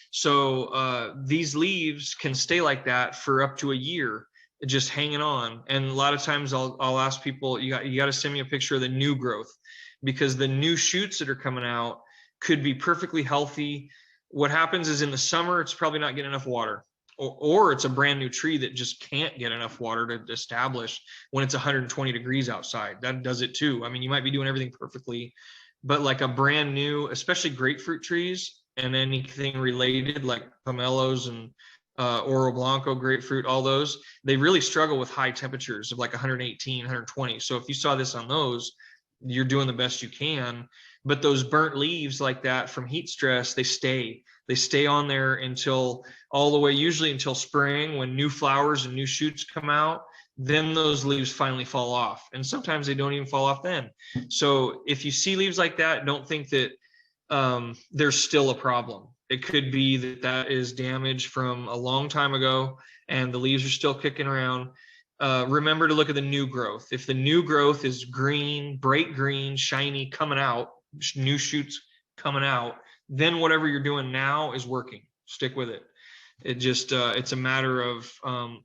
So these leaves can stay like that for up to a year, just hanging on. And a lot of times I'll ask people, you got to send me a picture of the new growth, because the new shoots that are coming out could be perfectly healthy. What happens is in the summer, it's probably not getting enough water, or it's a brand new tree that just can't get enough water to establish when it's 120 degrees outside. That does it too. I mean, you might be doing everything perfectly, but like a brand new, especially grapefruit trees and anything related like pomelos and Oro Blanco grapefruit, all those, they really struggle with high temperatures of like 118, 120. So if you saw this on those, you're doing the best you can. But those burnt leaves like that from heat stress, they stay on there until all the way, usually until spring, when new flowers and new shoots come out. Then those leaves finally fall off. And sometimes they don't even fall off then. So if you see leaves like that, don't think that there's still a problem. It could be that that is damage from a long time ago and the leaves are still kicking around. Remember to look at the new growth. If the new growth is green, bright green, shiny, coming out, new shoots coming out, then whatever you're doing now is working. Stick with it. It just it's a matter of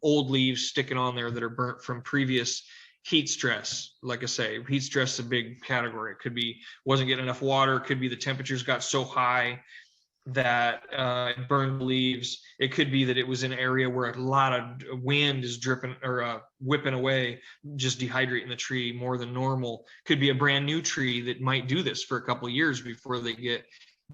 old leaves sticking on there that are burnt from previous heat stress. Like I say, heat stress is a big category. It could be wasn't getting enough water. It could be the temperatures got so high that it burned leaves. It could be that it was an area where a lot of wind is dripping or whipping away, just dehydrating the tree more than normal. Could be a brand new tree that might do this for a couple of years before they get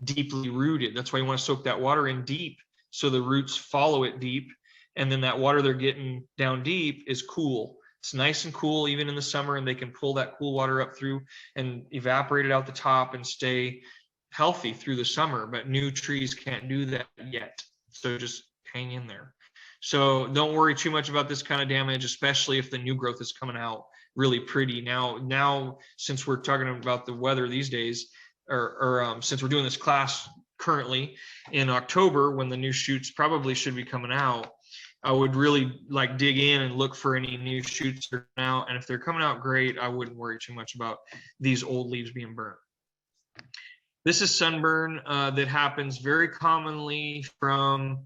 deeply rooted. That's why you want to soak that water in deep so the roots follow it deep, and then that water they're getting down deep is cool. It's nice and cool even in the summer, and they can pull that cool water up through and evaporate it out the top and stay healthy through the summer. But new trees can't do that yet, so just hang in there. So don't worry too much about this kind of damage, especially if the new growth is coming out really pretty. Now since we're talking about the weather these days, or since we're doing this class currently in October when the new shoots probably should be coming out, I would really like dig in and look for any new shoots that are out. And if they're coming out great, I wouldn't worry too much about these old leaves being burnt. This is sunburn that happens very commonly from,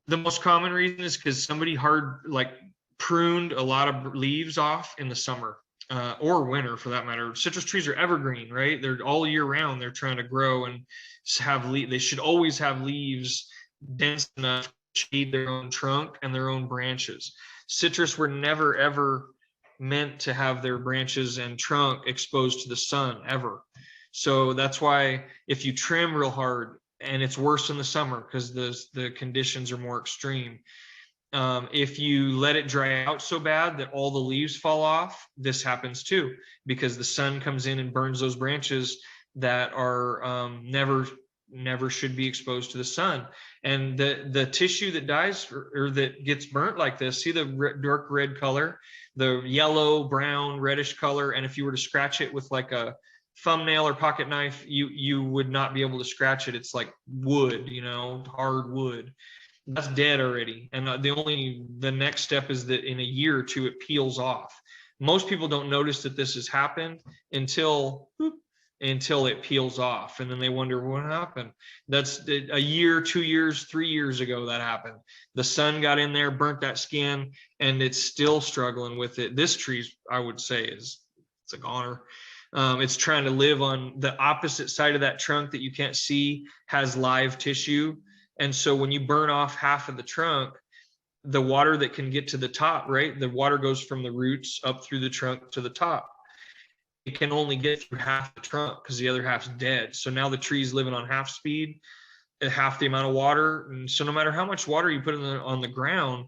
the most common reason is because somebody pruned a lot of leaves off in the summer or winter for that matter. Citrus trees are evergreen, right? They're all year round. They're trying to grow and have they should always have leaves dense enough to shade their own trunk and their own branches. Citrus were never ever meant to have their branches and trunk exposed to the sun ever. So that's why if you trim real hard, and it's worse in the summer because the conditions are more extreme. If you let it dry out so bad that all the leaves fall off, this happens too, because the sun comes in and burns those branches that are never should be exposed to the sun. And the tissue that dies or that gets burnt like this, see the dark red color, the yellow, brown, reddish color, and if you were to scratch it with like a thumbnail or pocket knife, you would not be able to scratch it. It's like wood, hard wood. That's dead already. And the next step is that in a year or two it peels off. Most people don't notice that this has happened until it peels off, and then they wonder what happened. That's a year, 2 years, 3 years ago that happened. The sun got in there, burnt that skin, and it's still struggling with it. This tree, I would say, it's a goner. It's trying to live on the opposite side of that trunk that you can't see, has live tissue. And so when you burn off half of the trunk, the water that can get to the top, right? The water goes from the roots up through the trunk to the top. It can only get through half the trunk because the other half's dead. So now the tree's living on half speed, at half the amount of water. And so no matter how much water you put on the ground,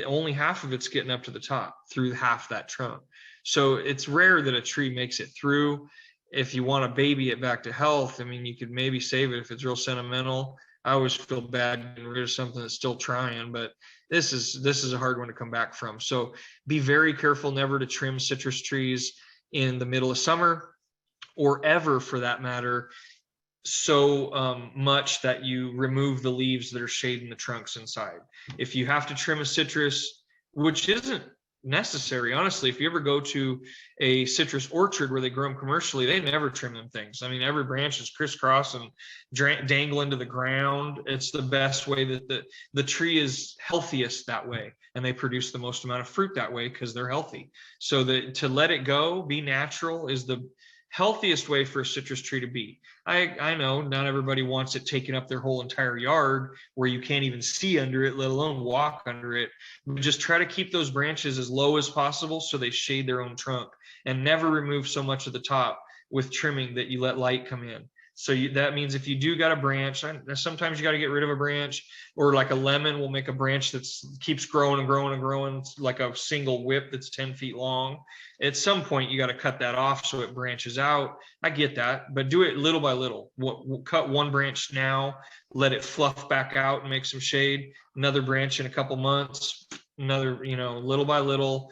only half of it's getting up to the top through half that trunk. So it's rare that a tree makes it through. If you want to baby it back to health, I mean, you could maybe save it if it's real sentimental. I always feel bad getting rid of something that's still trying, but this is a hard one to come back from. So be very careful never to trim citrus trees in the middle of summer, or ever for that matter, so much that you remove the leaves that are shading the trunks inside. If you have to trim a citrus, which isn't necessary, honestly, if you ever go to a citrus orchard where they grow them commercially, they never trim them things. I mean, every branch is crisscross and dangling to the ground. It's the best way that the tree is healthiest that way, and they produce the most amount of fruit that way because they're healthy. So to let it go, be natural, is the healthiest way for a citrus tree to be. I know not everybody wants it taking up their whole entire yard where you can't even see under it, let alone walk under it. But just try to keep those branches as low as possible so they shade their own trunk, and never remove so much of the top with trimming that you let light come in. So that means if you do got a branch, sometimes you got to get rid of a branch, or like a lemon will make a branch that keeps growing and growing and growing, like a single whip that's 10 feet long. At some point, you got to cut that off so it branches out. I get that, but do it little by little. We'll cut one branch now, let it fluff back out and make some shade. Another branch in a couple months, another, little by little.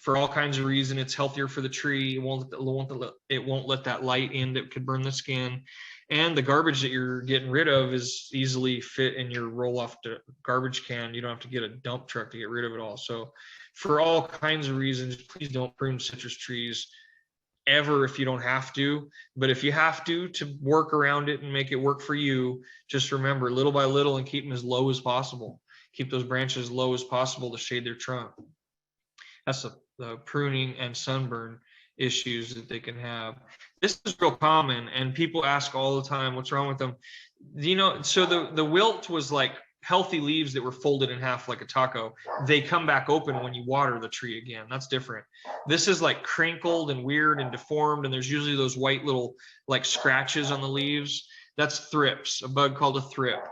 For all kinds of reasons, it's healthier for the tree. It won't let that light in that could burn the skin. And the garbage that you're getting rid of is easily fit in your roll-off garbage can. You don't have to get a dump truck to get rid of it all. So for all kinds of reasons, please don't prune citrus trees ever if you don't have to. But if you have to work around it and make it work for you, just remember little by little and keep them as low as possible. Keep those branches as low as possible to shade their trunk. That's the pruning and sunburn issues that they can have. This is real common, and people ask all the time, what's wrong with them? So the wilt was like healthy leaves that were folded in half like a taco. They come back open when you water the tree again. That's different. This is like crinkled and weird and deformed, and there's usually those white little like scratches on the leaves. That's thrips, a bug called a thrip.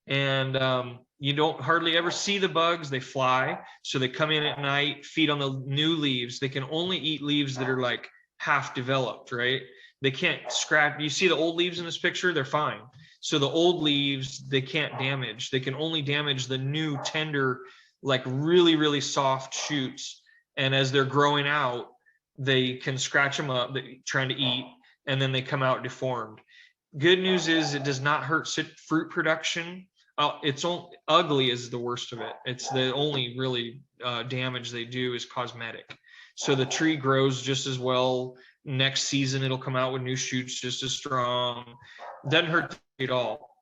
And you don't hardly ever see the bugs. They fly, so they come in at night, feed on the new leaves. They can only eat leaves that are like half developed, right? They can't scratch. You see the old leaves in this picture, they're fine. So the old leaves, they can't damage. They can only damage the new tender, like really, really soft shoots. And as they're growing out, they can scratch them up, trying to eat, and then they come out deformed. Good news is it does not hurt fruit production. It's ugly is the worst of it. It's the only really damage they do is cosmetic. So the tree grows just as well. Next season, it'll come out with new shoots just as strong. Doesn't hurt at all.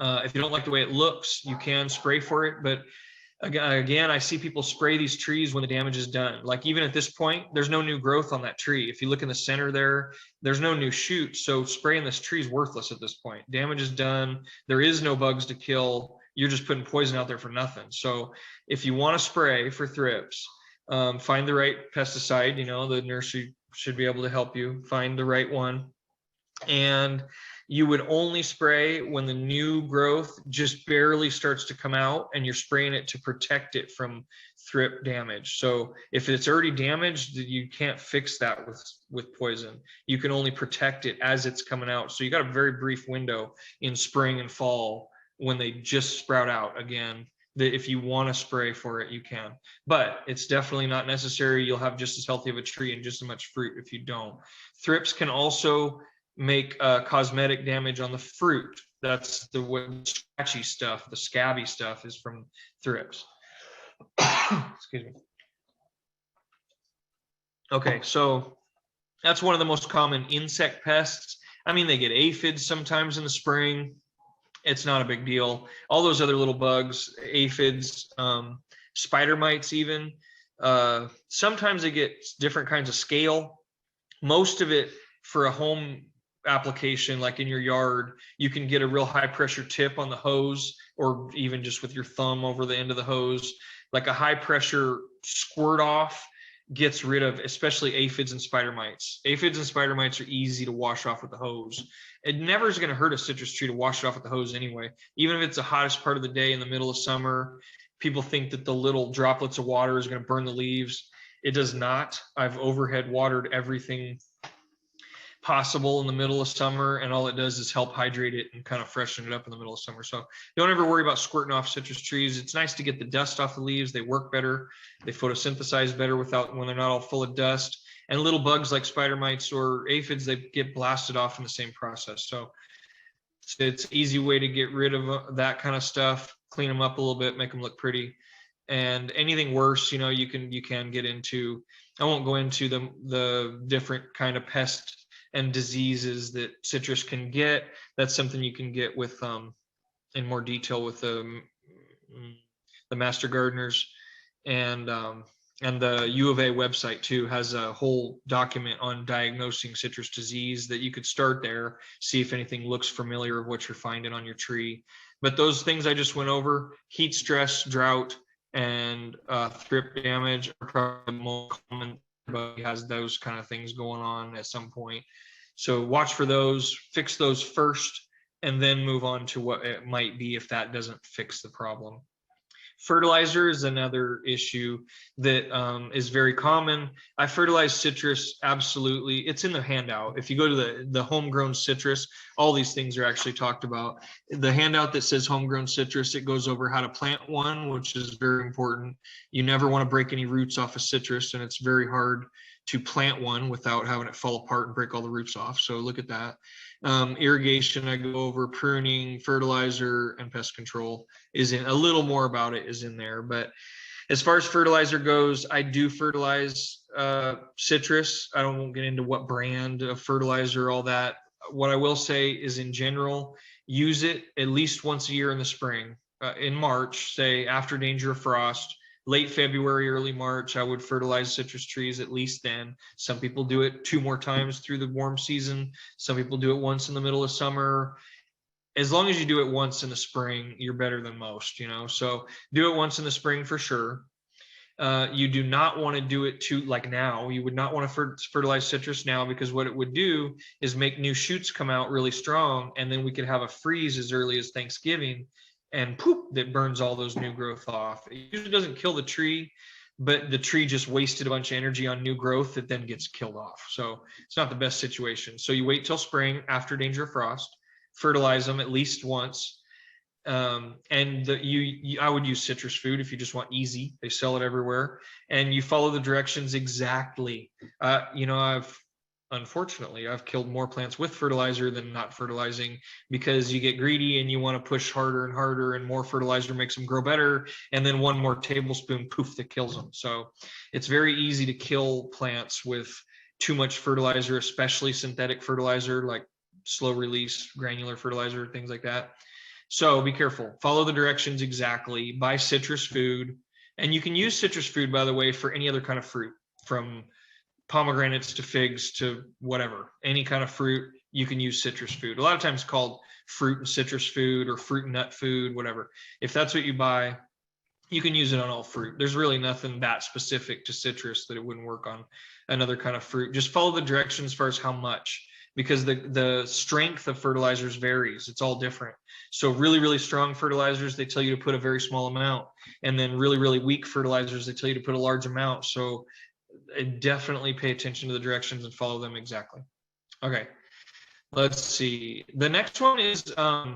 If you don't like the way it looks, you can spray for it. But again, I see people spray these trees when the damage is done. Like even at this point, there's no new growth on that tree. If you look in the center there, there's no new shoot. So spraying this tree is worthless at this point. Damage is done. There is no bugs to kill. You're just putting poison out there for nothing. So if you want to spray for thrips, find the right pesticide. The nursery should be able to help you find the right one. And you would only spray when the new growth just barely starts to come out, and you're spraying it to protect it from thrip damage. So if it's already damaged, you can't fix that with poison. You can only protect it as it's coming out. So you got a very brief window in spring and fall when they just sprout out again. That if you want to spray for it, you can, but it's definitely not necessary. You'll have just as healthy of a tree and just as much fruit if you don't. Thrips can also make cosmetic damage on the fruit. That's the scratchy stuff, the scabby stuff is from thrips. Excuse me. Okay, so that's one of the most common insect pests. I mean, they get aphids sometimes in the spring. It's not a big deal. All those other little bugs, aphids, spider mites even. Sometimes they get different kinds of scale. Most of it for a home application, like in your yard, you can get a real high pressure tip on the hose, or even just with your thumb over the end of the hose. Like a high pressure squirt off gets rid of especially aphids and spider mites. Aphids and spider mites are easy to wash off with the hose. It never is going to hurt a citrus tree to wash it off with the hose anyway. Even if it's the hottest part of the day in the middle of summer, people think that the little droplets of water is going to burn the leaves. It does not. I've overhead watered everything possible in the middle of summer, and all it does is help hydrate it and kind of freshen it up in the middle of summer. So don't ever worry about squirting off citrus trees. It's nice to get the dust off the leaves. They work better. They photosynthesize better when they're not all full of dust. And little bugs like spider mites or aphids, they get blasted off in the same process. So it's an easy way to get rid of that kind of stuff, clean them up a little bit, make them look pretty. And anything worse, you can get into. I won't go into the different kind of pest and diseases that citrus can get. That's something you can get with in more detail with the master gardeners, and the U of A website too has a whole document on diagnosing citrus disease that you could start there, see if anything looks familiar of what you're finding on your tree. But those things I just went over, heat stress, drought, and thrip damage are probably the most common. Everybody has those kind of things going on at some point. So watch for those, fix those first, and then move on to what it might be if that doesn't fix the problem. Fertilizer is another issue that is very common. I fertilize citrus, absolutely. It's in the handout. If you go to the homegrown citrus, all these things are actually talked about. The handout that says homegrown citrus, it goes over how to plant one, which is very important. You never want to break any roots off a citrus, and it's very hard to plant one without having it fall apart and break all the roots off. So look at that. Irrigation, I go over pruning, fertilizer, and pest control is in a little more about it is in there. But as far as fertilizer goes, I do fertilize citrus. I won't get into what brand of fertilizer, all that. What I will say is in general, use it at least once a year in the spring. In March, say after danger of frost, late February, early March, I would fertilize citrus trees at least then. Some people do it 2 more times through the warm season. Some people do it once in the middle of summer. As long as you do it once in the spring, you're better than most, you know. So do it once in the spring for sure. You do not want to do it too like now. You would not want to fertilize citrus now, because what it would do is make new shoots come out really strong, and then we could have a freeze as early as Thanksgiving, and poop, that burns all those new growth off. It usually doesn't kill the tree, but the tree just wasted a bunch of energy on new growth that then gets killed off. So it's not the best situation. So you wait till spring after danger of frost, fertilize them at least once. And I would use citrus food if you just want easy. They sell it everywhere, and you follow the directions exactly. Unfortunately, I've killed more plants with fertilizer than not fertilizing, because you get greedy and you want to push harder and harder, and more fertilizer makes them grow better, and then one more tablespoon, poof, that kills them. So it's very easy to kill plants with too much fertilizer, especially synthetic fertilizer like slow release granular fertilizer, things like that. So be careful, follow the directions exactly, buy citrus food. And you can use citrus food, by the way, for any other kind of fruit, from pomegranates to figs to whatever, any kind of fruit, you can use citrus food. A lot of times called fruit and citrus food or fruit and nut food, whatever. If that's what you buy, you can use it on all fruit. There's really nothing that specific to citrus that it wouldn't work on another kind of fruit. Just follow the directions as far as how much, because the strength of fertilizers varies. It's all different. So really, really strong fertilizers, they tell you to put a very small amount. And then really, really weak fertilizers, they tell you to put a large amount. So definitely pay attention to the directions and follow them exactly. Okay, let's see. The next one is I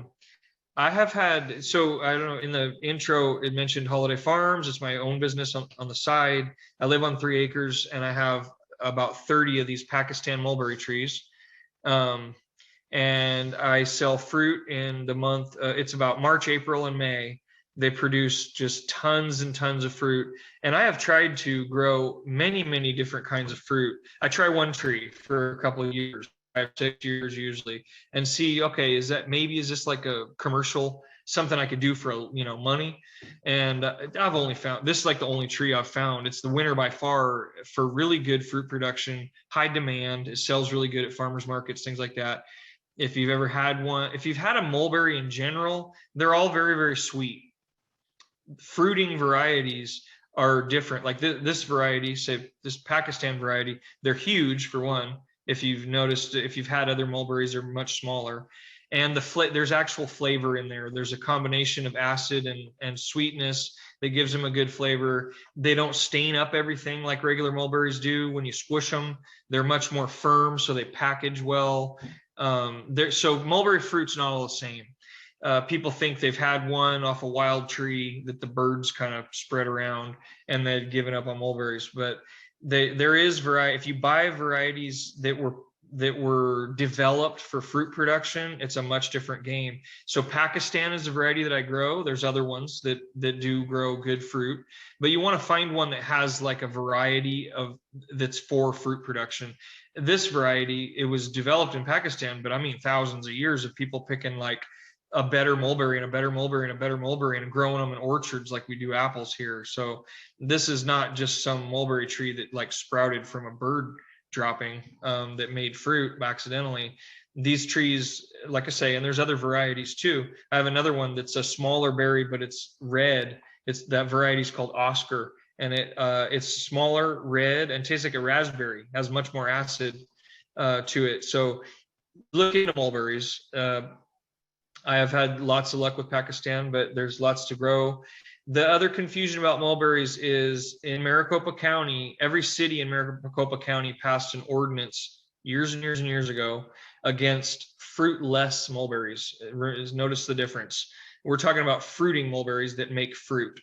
have had, so I don't know, in the intro, it mentioned Holiday Farms. It's my own business on the side. I live on 3 acres, and I have about 30 of these Pakistan mulberry trees. And I sell fruit in the month, it's about March, April, and May. They produce just tons and tons of fruit. And I have tried to grow many, many different kinds of fruit. I try one tree for a couple of years, 5, 6 years usually, and see, okay, is this like a commercial, something I could do for, money? And I've only found, this is like the only tree I've found. It's the winner by far for really good fruit production, high demand. It sells really good at farmers markets, things like that. If you've ever had one, if you've had a mulberry in general, they're all very, very sweet. Fruiting varieties are different. Like this variety, say this Pakistan variety, they're huge for one. If you've noticed, if you've had other mulberries, they're much smaller. And there's actual flavor in there. There's a combination of acid and sweetness that gives them a good flavor. They don't stain up everything like regular mulberries do when you squish them. They're much more firm, so they package well. So mulberry fruit's not all the same. People think they've had one off a wild tree that the birds kind of spread around and they've given up on mulberries. But there is variety. If you buy varieties that were developed for fruit production, it's a much different game. So Pakistan is a variety that I grow. There's other ones that do grow good fruit, but you want to find one that has like a variety that's for fruit production. This variety, it was developed in Pakistan, but I mean thousands of years of people picking like a better mulberry and a better mulberry and a better mulberry and growing them in orchards like we do apples here. So this is not just some mulberry tree that like sprouted from a bird dropping that made fruit accidentally. These trees, like I say, and there's other varieties too. I have another one that's a smaller berry, but it's red. That variety is called Oscar, and it's smaller, red, and tastes like a raspberry. Has much more acid to it. So looking at mulberries, I have had lots of luck with Pakistan, but there's lots to grow. The other confusion about mulberries is in Maricopa County, every city in Maricopa County passed an ordinance years and years and years ago against fruitless mulberries. Notice the difference. We're talking about fruiting mulberries that make fruit.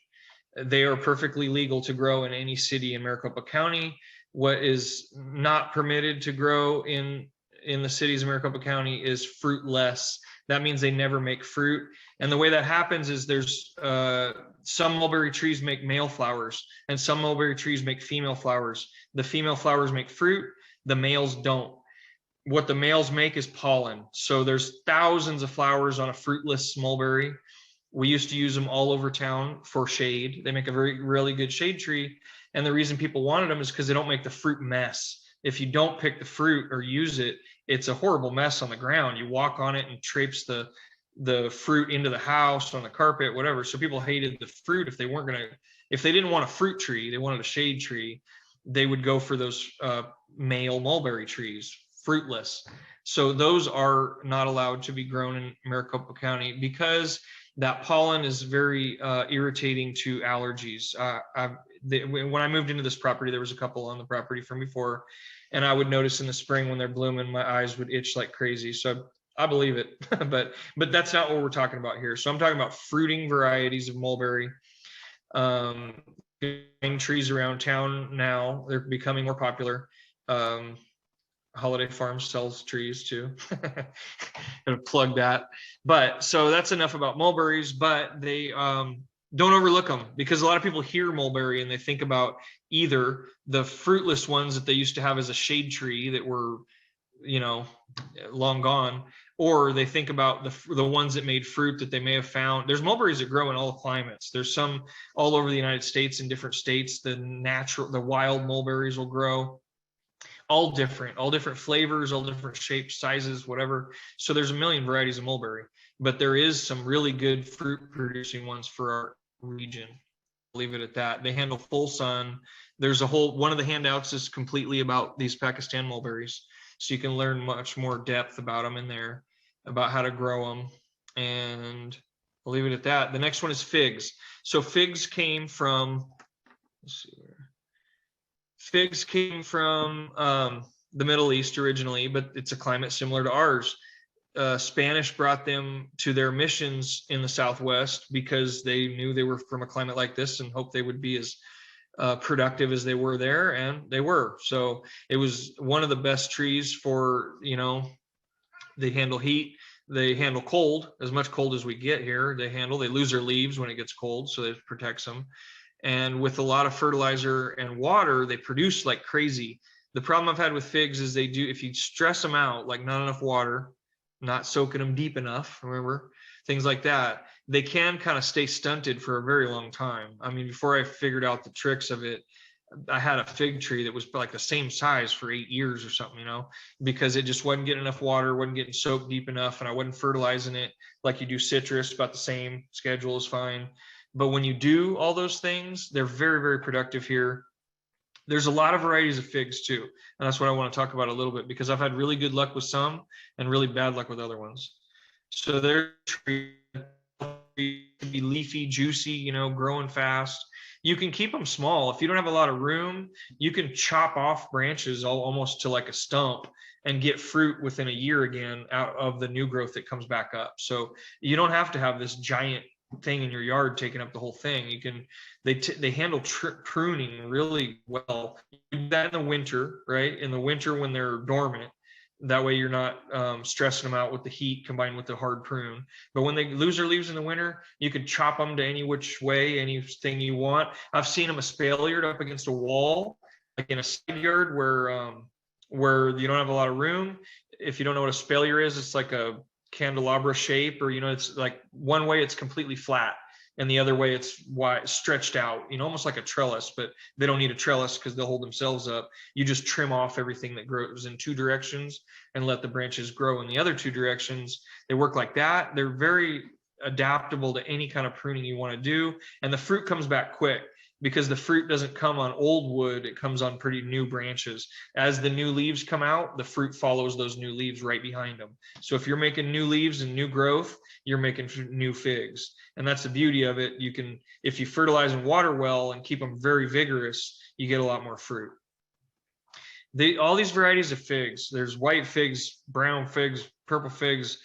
They are perfectly legal to grow in any city in Maricopa County. What is not permitted to grow in in the cities of Maricopa County is fruitless. That means they never make fruit. And the way that happens is there's some mulberry trees make male flowers and some mulberry trees make female flowers. The female flowers make fruit, the males don't. What the males make is pollen. So there's thousands of flowers on a fruitless mulberry. We used to use them all over town for shade. They make a really good shade tree. And the reason people wanted them is because they don't make the fruit mess. If you don't pick the fruit or use it, it's a horrible mess on the ground. You walk on it and traipse the fruit into the house, on the carpet, whatever. So people hated the fruit. If they didn't want a fruit tree, they wanted a shade tree, they would go for those male mulberry trees, fruitless. So those are not allowed to be grown in Maricopa County because that pollen is very irritating to allergies. When I moved into this property, there was a couple on the property from before, and I would notice in the spring when they're blooming, my eyes would itch like crazy. So I believe it, but that's not what we're talking about here. So I'm talking about fruiting varieties of mulberry. Trees around town now, they're becoming more popular. Holiday Farm sells trees too. Gonna plug that. But so that's enough about mulberries, but they don't overlook them, because a lot of people hear mulberry and they think about either the fruitless ones that they used to have as a shade tree that were, long gone, or they think about the ones that made fruit that they may have found. There's mulberries that grow in all climates. There's some all over the United States, in different states. The wild mulberries will grow. All different flavors, all different shapes, sizes, whatever. So there's a million varieties of mulberry, but there is some really good fruit producing ones for our region. I'll leave it at that. They handle full sun. There's one of the handouts is completely about these Pakistan mulberries. So you can learn much more depth about them in there, about how to grow them. And I'll leave it at that. The next one is figs. So figs came from, the Middle East originally, but it's a climate similar to ours. Spanish brought them to their missions in the Southwest because they knew they were from a climate like this and hoped they would be as productive as they were there, and they were. So it was one of the best trees for, they handle heat, they handle cold, as much cold as we get here. They lose their leaves when it gets cold, so it protects them. And with a lot of fertilizer and water, they produce like crazy. The problem I've had with figs is if you stress them out, like not enough water, not soaking them deep enough, remember, things like that, they can kind of stay stunted for a very long time. I mean, before I figured out the tricks of it, I had a fig tree that was like the same size for 8 years or something, because it just wasn't getting enough water, wasn't getting soaked deep enough, and I wasn't fertilizing it like you do citrus, about the same schedule is fine. But when you do all those things, they're very, very productive here. There's a lot of varieties of figs too. And that's what I want to talk about a little bit, because I've had really good luck with some and really bad luck with other ones. So they're can be leafy, juicy, growing fast. You can keep them small. If you don't have a lot of room, you can chop off branches almost to like a stump and get fruit within a year again out of the new growth that comes back up. So you don't have to have this giant thing in your yard taking up the whole thing. They handle pruning really well. You do that in the winter, right? In the winter when they're dormant. That way you're not stressing them out with the heat combined with the hard prune. But when they lose their leaves in the winter, you can chop them to any which way, anything you want. I've seen them espaliered up against a wall, like in a side yard where you don't have a lot of room. If you don't know what a espalier is, it's like a candelabra shape, or it's like one way it's completely flat and the other way it's wide, stretched out, almost like a trellis, but they don't need a trellis because they'll hold themselves up. You just trim off everything that grows in two directions and let the branches grow in the other two directions. They work like that. They're very adaptable to any kind of pruning you want to do, and the fruit comes back quick because the fruit doesn't come on old wood, it comes on pretty new branches. As the new leaves come out, the fruit follows those new leaves right behind them. So if you're making new leaves and new growth, you're making new figs. And that's the beauty of it. If you fertilize and water well and keep them very vigorous, you get a lot more fruit. All these varieties of figs, there's white figs, brown figs, purple figs,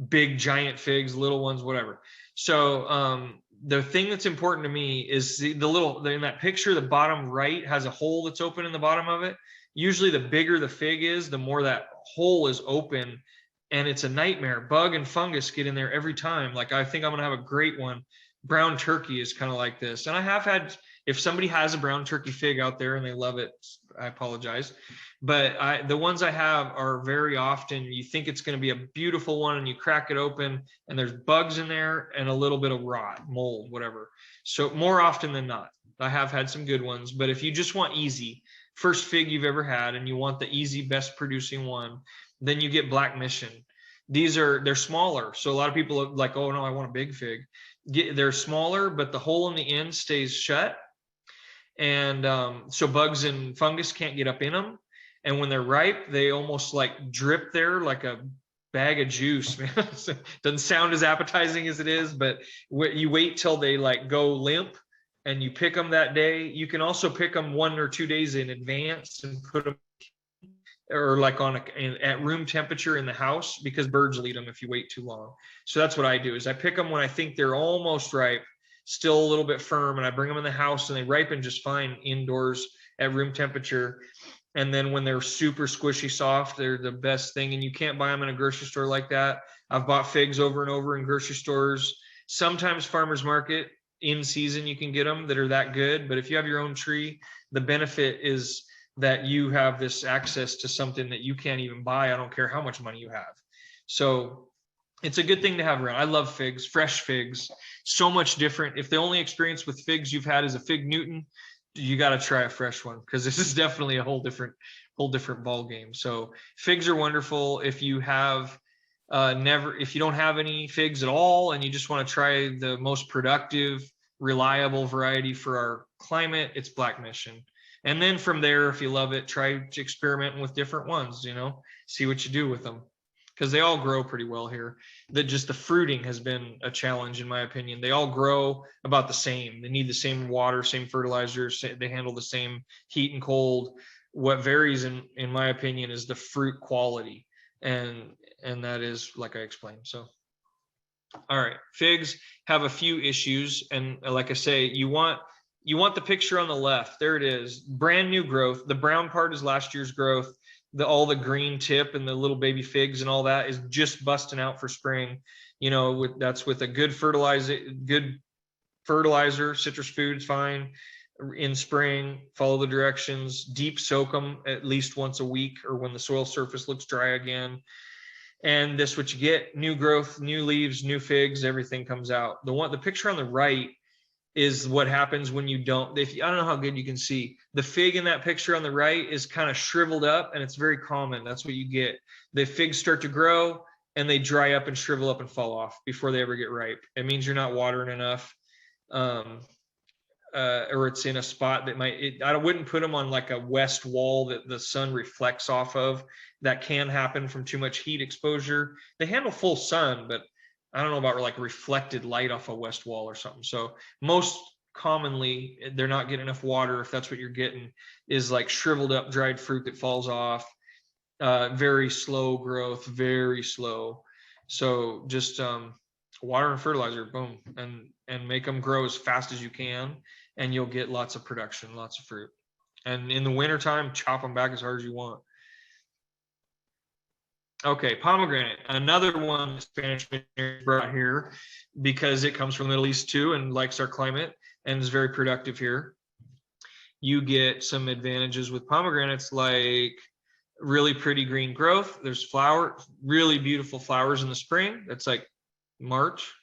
big giant figs, little ones, whatever. So the thing that's important to me is in that picture, the bottom right has a hole that's open in the bottom of it. Usually the bigger the fig is, the more that hole is open, and it's a nightmare. Bug and fungus get in there every time. Like, I think I'm gonna have a great one. Brown turkey is kind of like this. And I have had, if somebody has a brown turkey fig out there and they love it, I apologize. But the ones I have are very often, you think it's going to be a beautiful one and you crack it open and there's bugs in there and a little bit of rot, mold, whatever. So more often than not, I have had some good ones. But if you just want easy, first fig you've ever had, and you want the easy, best producing one, then you get Black Mission. They're smaller. So a lot of people are like, oh no, I want a big fig. They're smaller, but the hole in the end stays shut. And so bugs and fungus can't get up in them. And when they're ripe, they almost like drip there like a bag of juice, man. Doesn't sound as appetizing as it is, but you wait till they like go limp and you pick them that day. You can also pick them 1 or 2 days in advance and put them, or like at room temperature in the house, because birds will eat them if you wait too long. So that's what I do, is I pick them when I think they're almost ripe, still a little bit firm, and I bring them in the house and they ripen just fine indoors at room temperature. And then when they're super squishy soft, they're the best thing. And you can't buy them in a grocery store like that. I've bought figs over and over in grocery stores. Sometimes farmers market in season, you can get them that are that good. But if you have your own tree, the benefit is that you have this access to something that you can't even buy. I don't care how much money you have. So it's a good thing to have around. I love figs, fresh figs, so much different. If the only experience with figs you've had is a fig Newton, you got to try a fresh one, because this is definitely a whole different ball game. So figs are wonderful. If you have if you don't have any figs at all and you just want to try the most productive, reliable variety for our climate, it's Black Mission. And then from there, if you love it, try experimenting with different ones, see what you do with them, because they all grow pretty well here. Just the fruiting has been a challenge, in my opinion. They all grow about the same. They need the same water, same fertilizers. They handle the same heat and cold. What varies, in my opinion, is the fruit quality. And that is like I explained. So, all right, figs have a few issues. And like I say, you want the picture on the left. There it is. Brand new growth. The brown part is last year's growth. All the green tip and the little baby figs and all that is just busting out for spring. That's with a good fertilizer, citrus foods, fine. In spring, follow the directions, deep soak them at least once a week, or when the soil surface looks dry again. And this, what you get: new growth, new leaves, new figs, everything comes out. The picture on the right is what happens when you don't. I don't know how good you can see. The fig in that picture on the right is kind of shriveled up, and it's very common. That's what you get. The figs start to grow and they dry up and shrivel up and fall off before they ever get ripe. It means you're not watering enough, or it's in a spot that I wouldn't put them on like a west wall that the sun reflects off of. That can happen from too much heat exposure. They handle full sun, but I don't know about like reflected light off a west wall or something. So most commonly, they're not getting enough water. If that's what you're getting, is like shriveled up dried fruit that falls off. Very slow growth, very slow. So just water and fertilizer, boom, and make them grow as fast as you can, and you'll get lots of production, lots of fruit. And in the wintertime, chop them back as hard as you want. Okay, pomegranate, another one Spanish missionaries brought here because it comes from the Middle East too and likes our climate and is very productive here. You get some advantages with pomegranates, like really pretty green growth. There's really beautiful flowers in the spring. That's like March,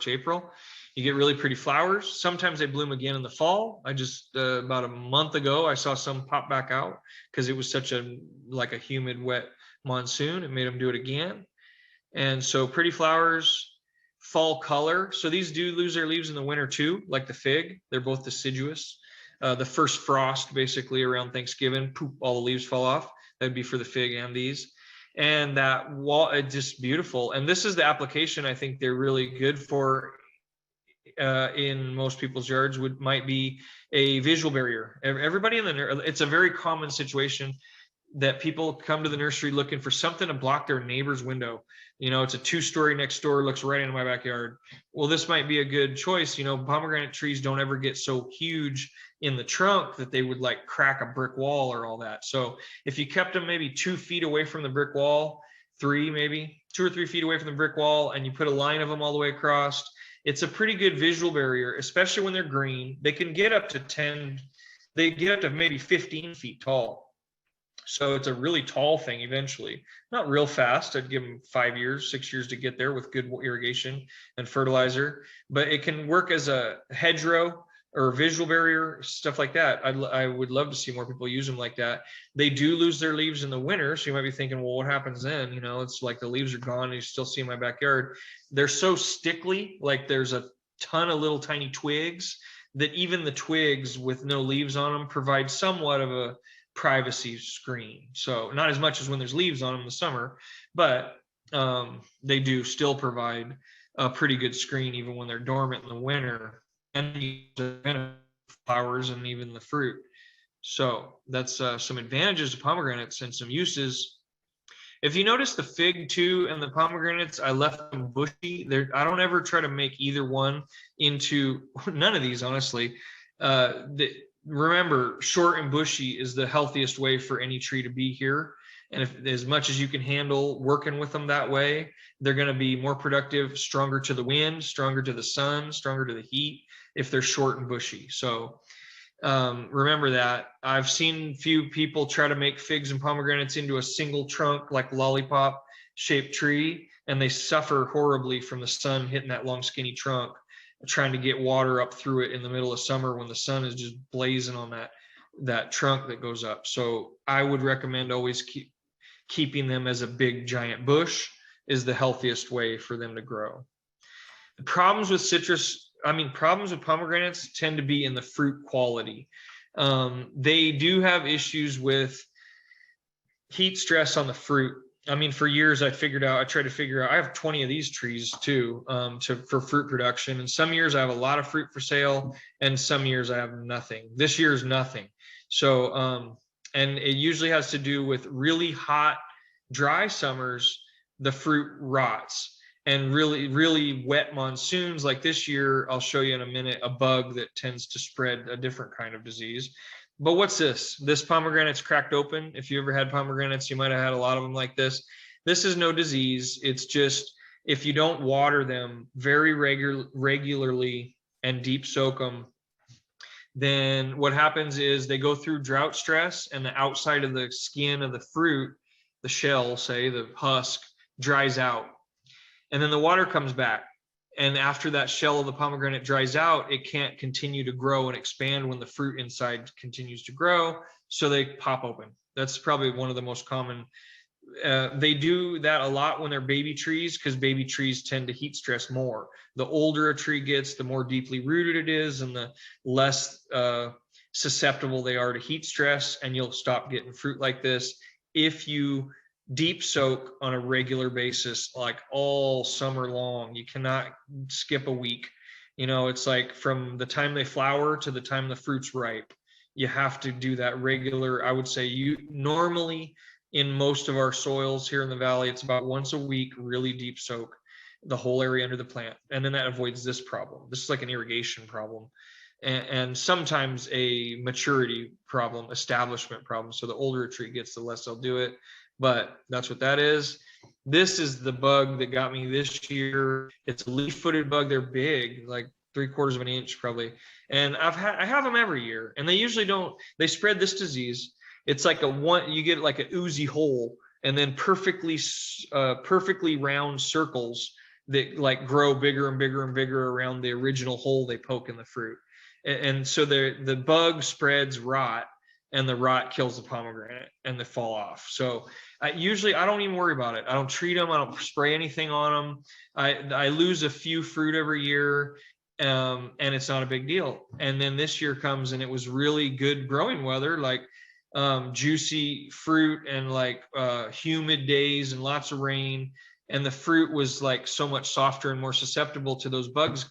April. You get really pretty flowers. Sometimes they bloom again in the fall. I just about a month ago, I saw some pop back out because it was such a humid, wet monsoon. It made them do it again. And so pretty flowers, fall color. So these do lose their leaves in the winter too, like the fig. They're both deciduous. The first frost, basically around Thanksgiving, poof, all the leaves fall off. That'd be for the fig and these. And that wall, it's just beautiful. And this is the application I think they're really good for in most people's yards. Might be a visual barrier. Everybody it's a very common situation. that people come to the nursery looking for something to block their neighbor's window. It's a 2-story next door, looks right into my backyard. Well, this might be a good choice. Pomegranate trees don't ever get so huge in the trunk that they would like crack a brick wall or all that. So if you kept them maybe 2 feet away from the brick wall, maybe 2 or 3 feet away from the brick wall, and you put a line of them all the way across, it's a pretty good visual barrier, especially when they're green. They get up to maybe 15 feet tall. So it's a really tall thing eventually. Not real fast. I'd give them 5 years, 6 years to get there with good irrigation and fertilizer. But it can work as a hedgerow or visual barrier, stuff like that. I would love to see more people use them like that. They do lose their leaves in the winter. So you might be thinking, well, what happens then? It's like the leaves are gone and you still see in my backyard. They're so stickly, like there's a ton of little tiny twigs that even the twigs with no leaves on them provide somewhat of a privacy screen. So not as much as when there's leaves on them in the summer, but they do still provide a pretty good screen even when they're dormant in the winter, and the flowers and even the fruit. So that's some advantages of pomegranates and some uses. If you notice the fig too and the pomegranates, I left them bushy. I don't ever try to make either one into none of these, honestly. Remember, short and bushy is the healthiest way for any tree to be here. And if as much as you can handle working with them that way, they're going to be more productive, stronger to the wind, stronger to the sun, stronger to the heat if they're short and bushy. So remember that. I've seen few people try to make figs and pomegranates into a single trunk, like lollipop shaped tree, and they suffer horribly from the sun hitting that long skinny trunk, trying to get water up through it in the middle of summer when the sun is just blazing on that trunk that goes up. So I would recommend always keeping them as a big giant bush is the healthiest way for them to grow. The problems with pomegranates tend to be in the fruit quality. They do have issues with heat stress on the fruit. For years I tried to figure out, I have 20 of these trees too, for fruit production. And some years I have a lot of fruit for sale and some years I have nothing. This year is nothing. So, and it usually has to do with really hot, dry summers, the fruit rots, and really, really wet monsoons. Like this year, I'll show you in a minute, a bug that tends to spread a different kind of disease. But what's this? This pomegranate's cracked open. If you ever had pomegranates, you might have had a lot of them like this. This is no disease. It's just if you don't water them very regularly and deep soak them, then what happens is they go through drought stress and the outside of the skin of the fruit, the shell, say the husk, dries out. And then the water comes back. And after that shell of the pomegranate dries out, it can't continue to grow and expand when the fruit inside continues to grow. So they pop open. That's probably one of the most common. They do that a lot when they're baby trees because baby trees tend to heat stress more. The older a tree gets, the more deeply rooted it is and the less susceptible they are to heat stress. And you'll stop getting fruit like this if you deep soak on a regular basis, like all summer long. You cannot skip a week. It's like from the time they flower to the time the fruit's ripe. You have to do that regular. I would say you normally in most of our soils here in the valley, it's about once a week, really deep soak the whole area under the plant. And then that avoids this problem. This is like an irrigation problem. And sometimes a maturity problem, establishment problem. So the older a tree gets, the less they'll do it. But that's what that is. This is the bug that got me this year. It's a leaf-footed bug. They're big, like 3/4 of an inch probably. And I have them every year. And they usually they spread this disease. It's like you get like an oozy hole and then perfectly round circles that like grow bigger and bigger and bigger around the original hole they poke in the fruit. And so the bug spreads rot, and the rot kills the pomegranate and they fall off. So usually I don't even worry about it. I don't treat them. I don't spray anything on them. I lose a few fruit every year, and it's not a big deal. And then this year comes and it was really good growing weather, like juicy fruit and like humid days and lots of rain. And the fruit was like so much softer and more susceptible to those bugs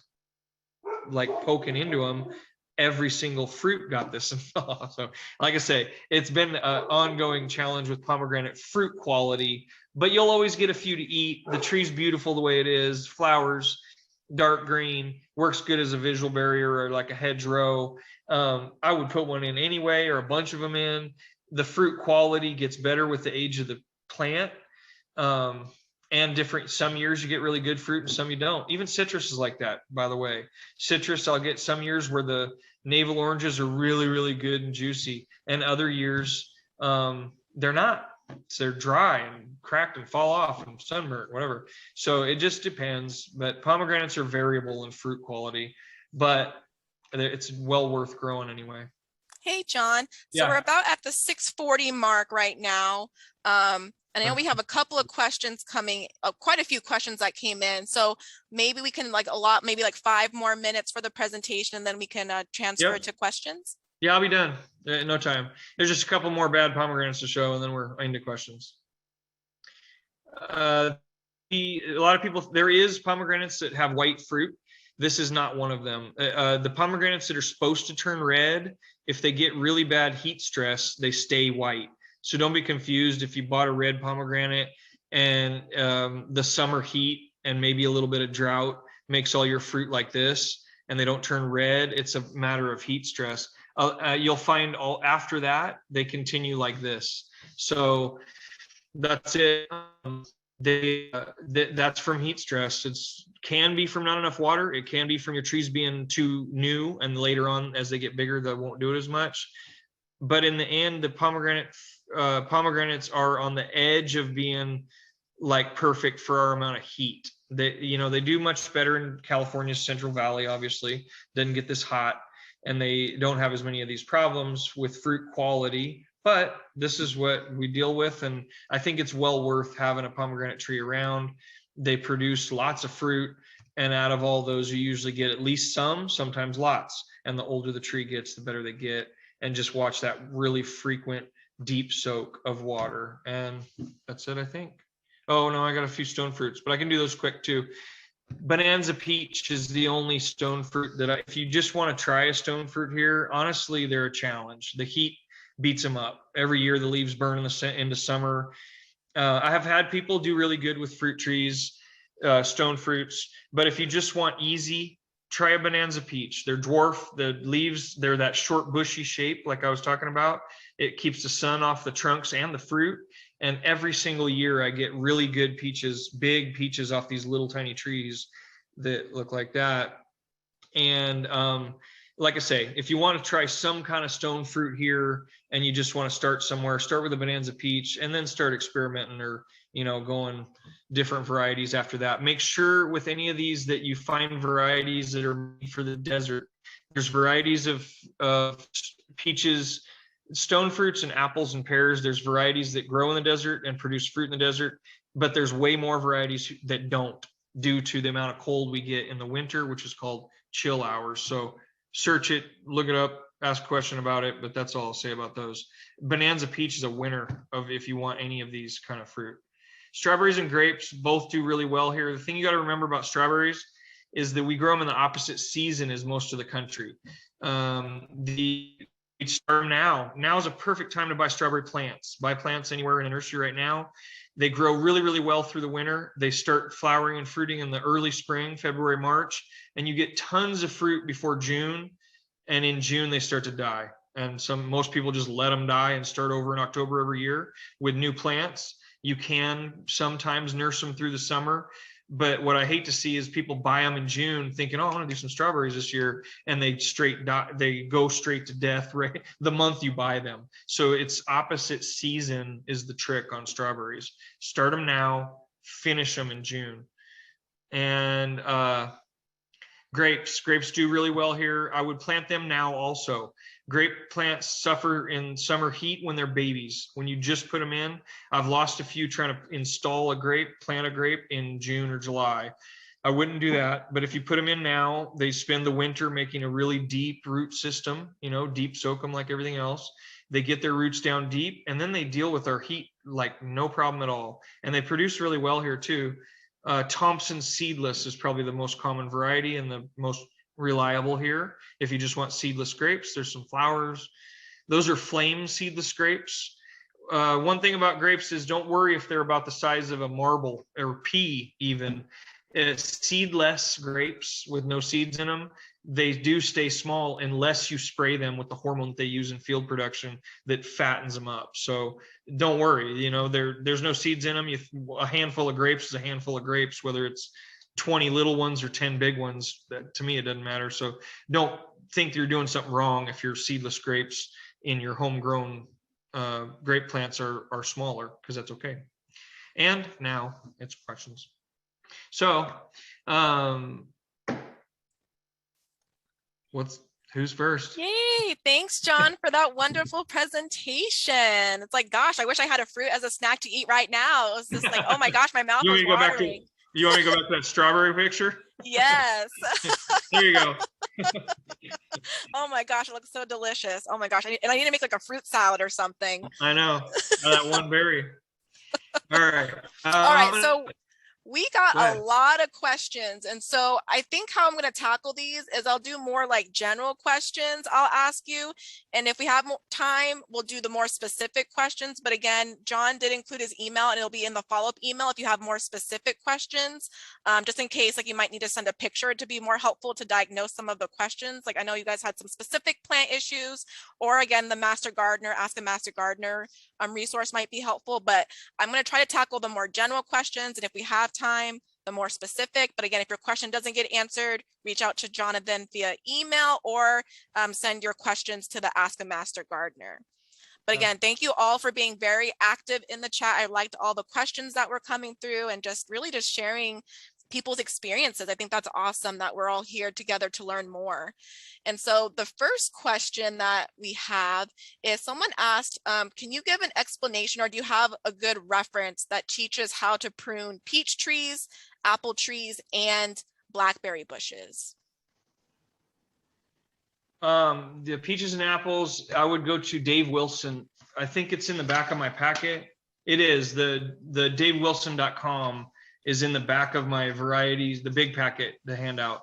like poking into them. every single fruit got this. So like I say, it's been an ongoing challenge with pomegranate fruit quality, but you'll always get a few to eat. The tree's beautiful the way it is, flowers, dark green, works good as a visual barrier or like a hedgerow. I would put one in anyway, or a bunch of them in. The fruit quality gets better with the age of the plant. And different, some years you get really good fruit and some you don't. Even citrus is like that, by the way. Citrus, I'll get some years where the navel oranges are really, really good and juicy, and other years they're not. So they're dry and cracked and fall off and sunburnt, whatever. So it just depends. But pomegranates are variable in fruit quality, but it's well worth growing anyway. Hey, John. So we're Yeah. about at the 6:40 mark right now. And I know we have a couple of questions coming, quite a few questions that came in. So maybe we can maybe like 5 more minutes for the presentation, and then we can transfer Yep. to questions. Yeah, I'll be done in no time. There's just a couple more bad pomegranates to show, and then we're into questions. A lot of people, there is pomegranates that have white fruit. This is not one of them. The pomegranates that are supposed to turn red, if they get really bad heat stress, they stay white. So don't be confused if you bought a red pomegranate and the summer heat and maybe a little bit of drought makes all your fruit like this and they don't turn red. It's a matter of heat stress. You'll find all after that, they continue like this. So that's it. That's from heat stress. It's can be from not enough water. It can be from your trees being too new, and later on as they get bigger, they won't do it as much. But in the end, the pomegranates are on the edge of being like perfect for our amount of heat. They do much better in California's Central Valley, obviously, doesn't get this hot, and they don't have as many of these problems with fruit quality. But this is what we deal with, and I think it's well worth having a pomegranate tree around. They produce lots of fruit, and out of all those, you usually get at least some, sometimes lots. And the older the tree gets, the better they get. And just watch that really frequent deep soak of water. And that's it, I think. Oh, no, I got a few stone fruits, but I can do those quick too. Bonanza peach is the only stone fruit that if you just want to try a stone fruit here, honestly, they're a challenge. The heat beats them up. Every year the leaves burn into summer. I have had people do really good with fruit trees, stone fruits, but if you just want easy, try a bonanza peach. They're dwarf, the leaves, they're that short bushy shape like I was talking about. It keeps the sun off the trunks and the fruit. And every single year I get really good peaches, big peaches off these little tiny trees that look like that. And like I say, if you want to try some kind of stone fruit here and you just want to start somewhere, start with a bonanza peach and then start experimenting or, going different varieties after that. Make sure with any of these that you find varieties that are made for the desert. There's varieties of peaches, stone fruits and apples and pears. There's varieties that grow in the desert and produce fruit in the desert, but there's way more varieties that don't due to the amount of cold we get in the winter, which is called chill hours. So search it, look it up, ask a question about it, but that's all I'll say about those. Bonanza peach is a winner of if you want any of these kind of fruit. Strawberries and grapes both do really well here. The thing you got to remember about strawberries is that we grow them in the opposite season as most of the country. Start now. Now is a perfect time to buy strawberry plants. Buy plants anywhere in a nursery right now. They grow really, really well through the winter. They start flowering and fruiting in the early spring, February, March, and you get tons of fruit before June. And in June, they start to die. And most people just let them die and start over in October every year with new plants. You can sometimes nurse them through the summer. But what I hate to see is people buy them in June thinking, oh, I want to do some strawberries this year. And they go straight to death right the month you buy them. So it's opposite season is the trick on strawberries. Start them now, finish them in June. And grapes do really well here. I would plant them now also. Grape plants suffer in summer heat when they're babies. When you just put them in, I've lost a few trying to plant a grape in June or July. I wouldn't do that, but if you put them in now, they spend the winter making a really deep root system, deep soak them like everything else. They get their roots down deep and then they deal with our heat like no problem at all. And they produce really well here too. Thompson seedless is probably the most common variety and the most reliable here. If you just want seedless grapes, there's some flowers. Those are flame seedless grapes. One thing about grapes is don't worry if they're about the size of a marble or pea even. It's seedless grapes with no seeds in them. They do stay small unless you spray them with the hormone that they use in field production that fattens them up. So don't worry, you know, there's no seeds in them. A handful of grapes is a handful of grapes, whether it's 20 little ones or 10 big ones. That, to me, it doesn't matter. So don't think you're doing something wrong if your seedless grapes in your homegrown grape plants are smaller, because that's okay. And now it's questions. So who's first? Yay! Thanks, John, for that wonderful presentation. It's like, gosh, I wish I had a fruit as a snack to eat right now. It was just like, oh my gosh, my mouth is watering. You want me to go back to that strawberry picture? Yes. There you go. Oh my gosh, it looks so delicious. Oh my gosh. And I need to make like a fruit salad or something. I know. That one berry. All right. All right. So we got a lot of questions. And so I think how I'm going to tackle these is I'll do more like general questions I'll ask you. And if we have more time, we'll do the more specific questions. But again, John did include his email and it'll be in the follow-up email if you have more specific questions, just in case like you might need to send a picture to be more helpful to diagnose some of the questions. Like I know you guys had some specific plant issues, or again, the Master Gardener, Ask a Master Gardener resource might be helpful, but I'm going to try to tackle the more general questions. And if we have time, the more specific. But again, if your question doesn't get answered, reach out to Jonathan via email or send your questions to the Ask a Master Gardener. But again, thank you all for being very active in the chat. I liked all the questions that were coming through and just really just sharing people's experiences. I think that's awesome that we're all here together to learn more. And so the first question that we have is someone asked, can you give an explanation or do you have a good reference that teaches how to prune peach trees, apple trees, and blackberry bushes? The peaches and apples, I would go to Dave Wilson. I think it's in the back of my packet. It is. The davewilson.com is in the back of my varieties, the big packet, the handout.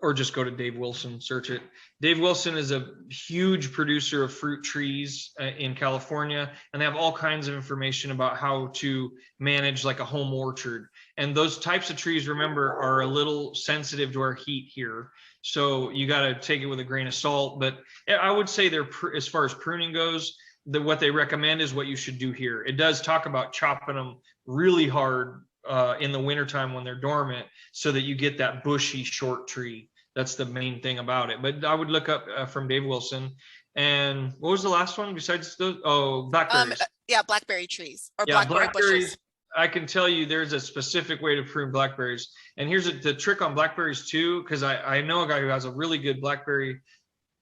Or just go to Dave Wilson, search it. Dave Wilson is a huge producer of fruit trees in California, and they have all kinds of information about how to manage like a home orchard. And those types of trees, remember, are a little sensitive to our heat here. So you got to take it with a grain of salt. But I would say as far as pruning goes, what they recommend is what you should do here. It does talk about chopping them really hard in the wintertime when they're dormant so that you get that bushy short tree. That's the main thing about it. But I would look up from Dave Wilson. And what was the last one besides those? Oh, blackberries. Yeah, blackberry trees or blackberry bushes. I can tell you there's a specific way to prune blackberries. And here's the trick on blackberries too, because I know a guy who has a really good blackberry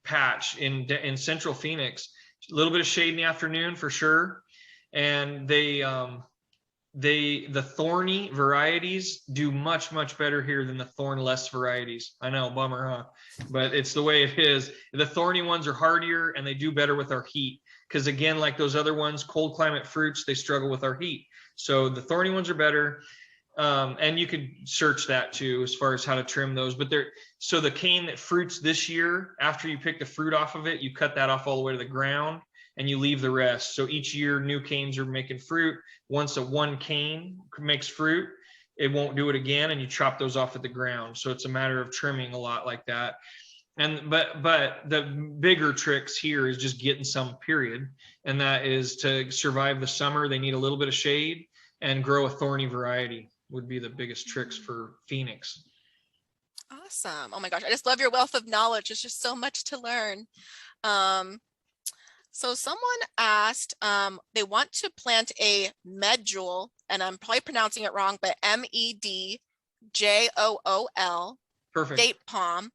patch in Central Phoenix. A little bit of shade in the afternoon for sure. And the thorny varieties do much better here than the thornless varieties. I know, bummer, huh? But it's the way it is. The thorny ones are hardier and they do better with our heat, because again, like those other ones, cold climate fruits, they struggle with our heat. So the thorny ones are better. And you could search that too as far as how to trim those. But so the cane that fruits this year, after you pick the fruit off of it, you cut that off all the way to the ground and you leave the rest. So each year new canes are making fruit. Once one cane makes fruit, it won't do it again, and you chop those off at the ground. So it's a matter of trimming a lot like that. But the bigger tricks here is just getting some, period. And that is to survive the summer, they need a little bit of shade, and grow a thorny variety would be the biggest tricks for Phoenix. Awesome. Oh my gosh, I just love your wealth of knowledge. It's just so much to learn. So someone asked, they want to plant a medjool, and I'm probably pronouncing it wrong, but MEDJOOL. Perfect. Date palm.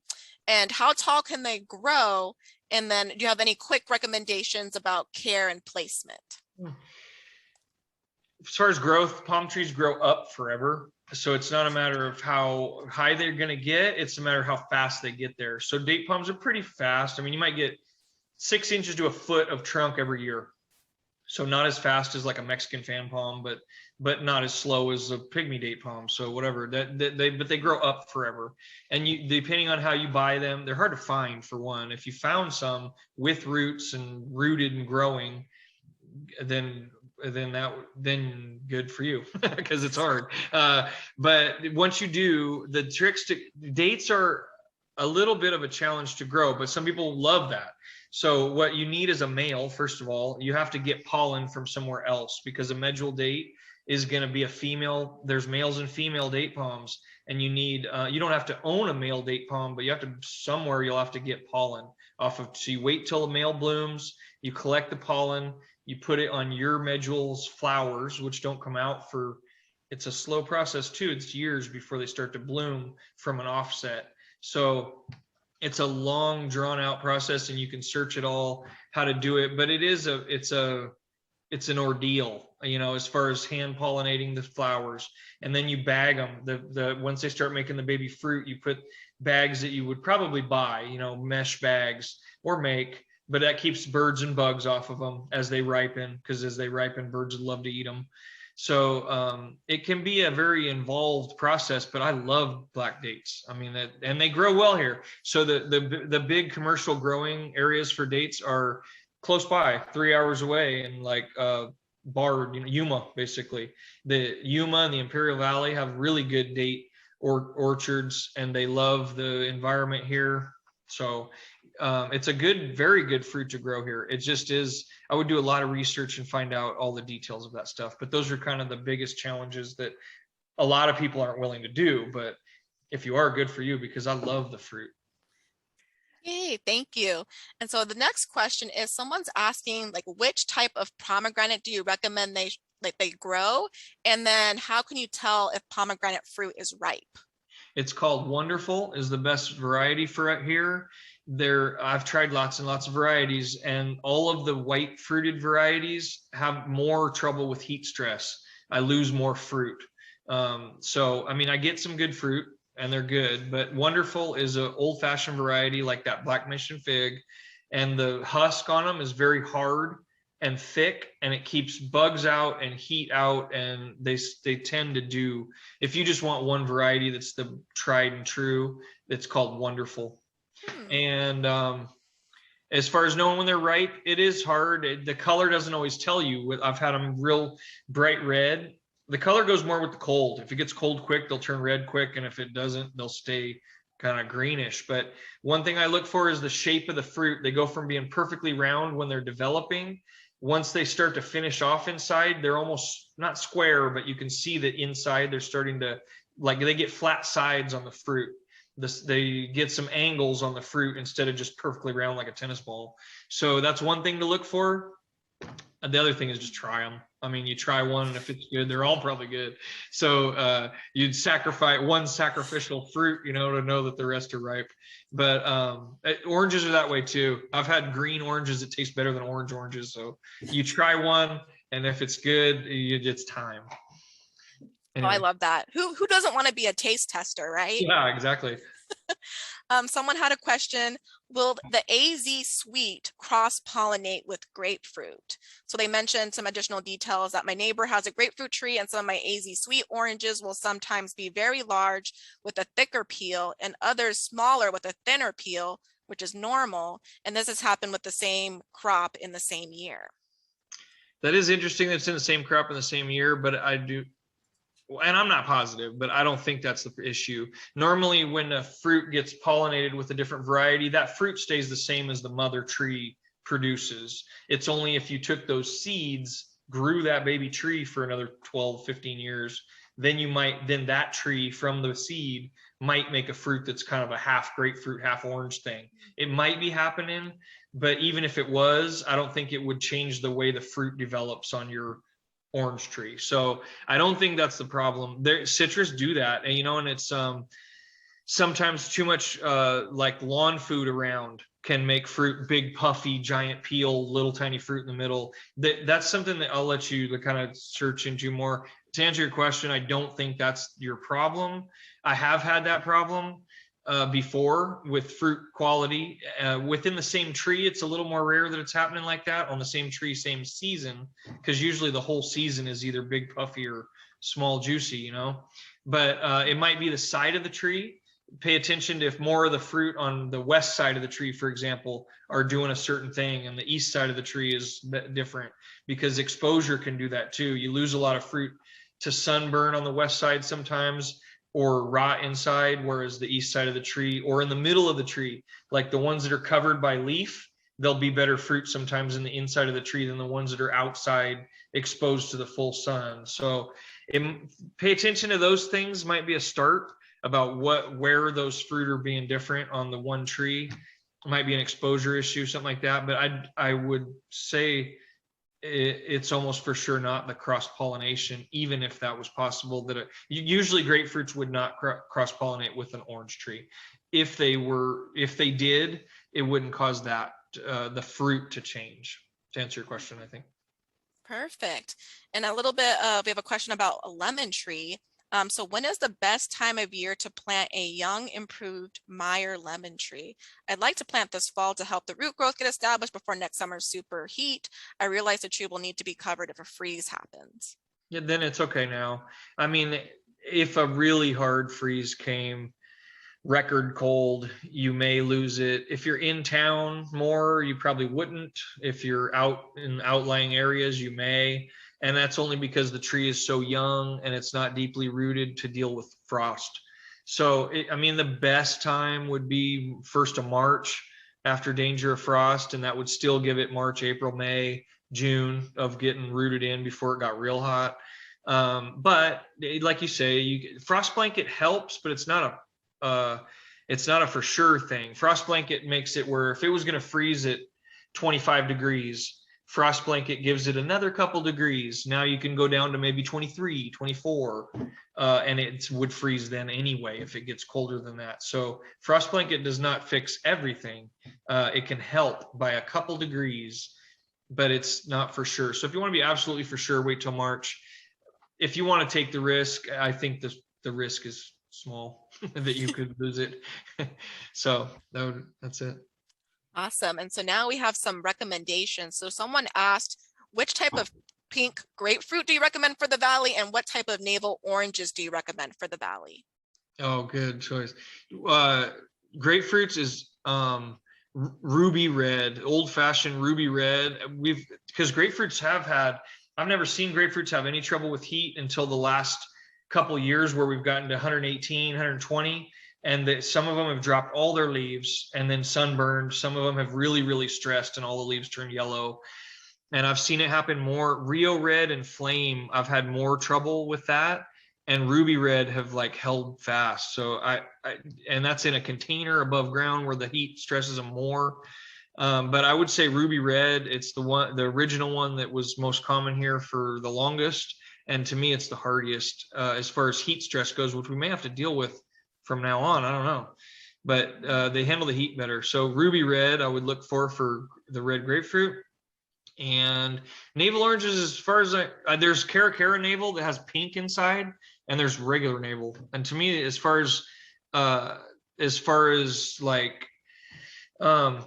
And how tall can they grow? And then do you have any quick recommendations about care and placement? As far as growth, palm trees grow up forever. So it's not a matter of how high they're going to get. It's a matter of how fast they get there. So date palms are pretty fast. I mean, you might get 6 inches to a foot of trunk every year. So not as fast as like a Mexican fan palm, but not as slow as a pygmy date palm. So whatever but they grow up forever. And you, depending on how you buy them, they're hard to find for one. If you found some with roots and rooted and growing, then then good for you because it's hard. But once you do, the tricks to dates are a little bit of a challenge to grow, but some people love that. So what you need is a male. First of all, you have to get pollen from somewhere else because a medjool date is going to be a female. There's males and female date palms, and you need you don't have to own a male date palm, but you have to somewhere you'll have to get pollen off of. So you wait till the male blooms, you collect the pollen, you put it on your medjool's flowers, which don't come out for, it's a slow process too. It's years before they start to bloom from an offset. So it's a long drawn out process, and you can search it all how to do it, but it's an ordeal, you know, as far as hand pollinating the flowers. And then you bag them. Once they start making the baby fruit, you put bags that you would probably buy, you know, mesh bags or make, but that keeps birds and bugs off of them as they ripen, because as they ripen, birds would love to eat them. So it can be a very involved process, but I love black dates. I mean, and they grow well here. So the big commercial growing areas for dates are close by, 3 hours away, and like Bard, you know, Yuma, basically. The Yuma and the Imperial Valley have really good date orchards, and they love the environment here. So it's a very good fruit to grow here. It just is. I would do a lot of research and find out all the details of that stuff. But those are kind of the biggest challenges that a lot of people aren't willing to do. But if you are, good for you, because I love the fruit. Yay, thank you. And so the next question is, someone's asking, like, which type of pomegranate do you recommend they grow? And then how can you tell if pomegranate fruit is ripe? It's called Wonderful, is the best variety for it here. I've tried lots and lots of varieties, and all of the white fruited varieties have more trouble with heat stress. I lose more fruit. So, I mean, I get some good fruit and they're good, but Wonderful is an old fashioned variety like that Black Mission fig. And the husk on them is very hard and thick, and it keeps bugs out and heat out. And they tend to do, if you just want one variety that's the tried and true, it's called Wonderful. And as far as knowing when they're ripe, it is hard. The color doesn't always tell you. I've had them real bright red. The color goes more with the cold. If it gets cold quick, they'll turn red quick, and if it doesn't, they'll stay kind of greenish. But one thing I look for is the shape of the fruit. They go from being perfectly round when they're developing. Once they start to finish off inside, they're almost not square, but you can see that inside they're starting to, like, they get flat sides on the fruit. They get some angles on the fruit instead of just perfectly round like a tennis ball. So that's one thing to look for. And the other thing is just try them. I mean, you try one, and if it's good, they're all probably good. So you'd sacrifice one sacrificial fruit, you know, to know that the rest are ripe. But oranges are that way too. I've had green oranges that taste better than oranges. So you try one, and if it's good, it's time. Oh, I Anyway. love that. Who doesn't want to be a taste tester, right? Yeah, exactly. Someone had a question, will the AZ sweet cross-pollinate with grapefruit? So they mentioned some additional details that my neighbor has a grapefruit tree, and some of my AZ sweet oranges will sometimes be very large with a thicker peel, and others smaller with a thinner peel, which is normal. And this has happened with the same crop in the same year. That is interesting that it's in the same crop in the same year, but and I'm not positive, but I don't think that's the issue. Normally, when a fruit gets pollinated with a different variety, that fruit stays the same as the mother tree produces. It's only if you took those seeds, grew that baby tree for another 12, 15 years, then that tree from the seed might make a fruit that's kind of a half grapefruit, half orange thing. It might be happening, but even if it was, I don't think it would change the way the fruit develops on your orange tree. So I don't think that's the problem. Citrus do that, and and it's sometimes too much like lawn food around can make fruit big, puffy, giant peel, little tiny fruit in the middle. That's something that I'll let you to kind of search into more. To answer your question, I don't think that's your problem. I have had that problem. before with fruit quality within the same tree. It's a little more rare that it's happening like that on the same tree, same season, because usually the whole season is either big puffy or small juicy, you know. But it might be the side of the tree. Pay attention to if more of the fruit on the west side of the tree, for example, are doing a certain thing and the east side of the tree is different, because exposure can do that too. You lose a lot of fruit to sunburn on the west side sometimes, or rot inside, whereas the east side of the tree or in the middle of the tree, like the ones that are covered by leaf, there'll be better fruit sometimes in the inside of the tree than the ones that are outside exposed to the full sun. So pay attention to those things. Might be a start about where those fruit are being different on the one tree. It might be an exposure issue, something like that. But I would say it's almost for sure not the cross pollination, even if that was possible. That usually grapefruits would not cross pollinate with an orange tree. If they did, it wouldn't cause that the fruit to change. To answer your question, I think. Perfect. And a little bit we have a question about a lemon tree. So when is the best time of year to plant a young, improved Meyer lemon tree? I'd like to plant this fall to help the root growth get established before next summer's super heat. I realize the tree will need to be covered if a freeze happens. Yeah, then it's okay now. I mean, if a really hard freeze came, record cold, you may lose it. If you're in town more, you probably wouldn't. If you're out in outlying areas, you may. And that's only because the tree is so young and it's not deeply rooted to deal with frost. So, I mean, the best time would be 1st of March after danger of frost, and that would still give it March, April, May, June of getting rooted in before it got real hot. But like you say, frost blanket helps, but it's not a for sure thing. Frost blanket makes it where if it was going to freeze at 25 degrees, frost blanket gives it another couple degrees. Now you can go down to maybe 23, 24, and it would freeze then anyway if it gets colder than that. So frost blanket does not fix everything. It can help by a couple degrees, but it's not for sure. So if you want to be absolutely for sure, wait till March. If you want to take the risk, I think the risk is small that you could lose it. So that's it. Awesome. And so now we have some recommendations. So someone asked, which type of pink grapefruit do you recommend for the valley, and what type of navel oranges do you recommend for the valley? Oh, good choice. Grapefruits is ruby red, old fashioned ruby red. Because grapefruits I've never seen grapefruits have any trouble with heat until the last couple of years, where we've gotten to 118, 120, and that some of them have dropped all their leaves and then sunburned. Some of them have really, really stressed and all the leaves turned yellow. And I've seen it happen more. Rio Red and Flame, I've had more trouble with that. And Ruby Red have like held fast. So and that's in a container above ground where the heat stresses them more. But I would say Ruby Red, it's the original one that was most common here for the longest. And to me, it's the hardiest as far as heat stress goes, which we may have to deal with from now on. I don't know. But they handle the heat better. So Ruby Red, I would look for the red grapefruit. And navel oranges, as far as there's Caracara navel that has pink inside, and there's regular navel. And to me, as far as like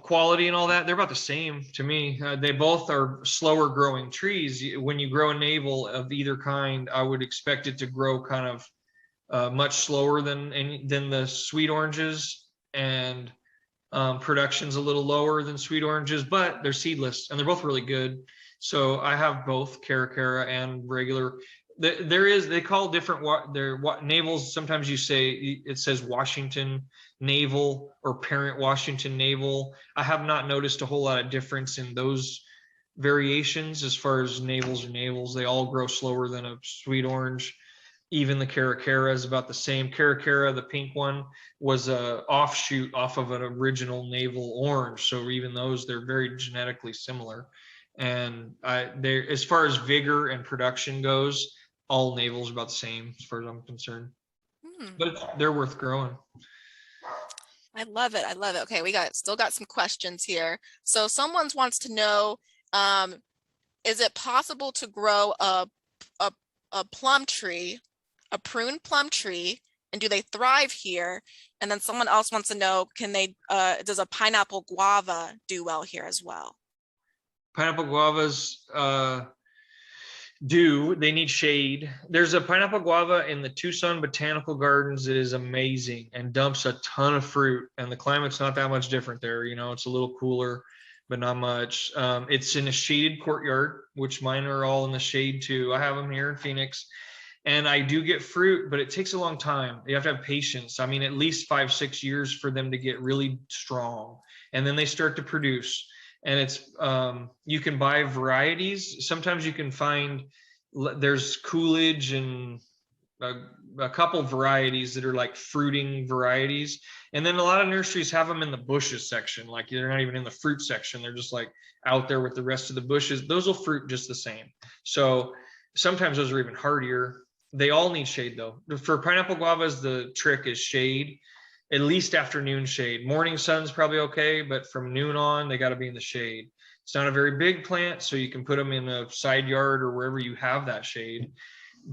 quality and all that, they're about the same to me. They both are slower growing trees. When you grow a navel of either kind, I would expect it to grow kind of much slower than the sweet oranges, and production's a little lower than sweet oranges, but they're seedless and they're both really good. So I have both Caracara and regular. They call different their navels. Sometimes it says Washington navel or parent Washington navel. I have not noticed a whole lot of difference in those variations as far as navels or navels. They all grow slower than a sweet orange. Even the Caracara is about the same. Caracara, the pink one, was a offshoot off of an original navel orange. So even those, they're very genetically similar. And as far as vigor and production goes, all navels are about the same as far as I'm concerned. But they're worth growing. I love it. I love it. Okay, we still got some questions here. So someone wants to know, is it possible to grow a plum tree, a prune plum tree, and do they thrive here? And then someone else wants to know, does a pineapple guava do well here as well? Pineapple guavas, they need shade. There's a pineapple guava in the Tucson Botanical Gardens that is amazing and dumps a ton of fruit, and the climate's not that much different there. It's a little cooler, but not much. It's in a shaded courtyard, which mine are all in the shade too. I have them here in Phoenix, and I do get fruit, but it takes a long time. You have to have patience. I mean, at least 5-6 years for them to get really strong, and then they start to produce. And it's you can buy varieties. Sometimes you can find there's Coolidge and a couple varieties that are like fruiting varieties, and then a lot of nurseries have them in the bushes section. Like they're not even in the fruit section, they're just like out there with the rest of the bushes. Those will fruit just the same. So sometimes those are even hardier. They all need shade though. For pineapple guavas, the trick is shade, at least afternoon shade. Morning sun's probably okay, but from noon on, they got to be in the shade. It's not a very big plant, so you can put them in a side yard or wherever you have that shade.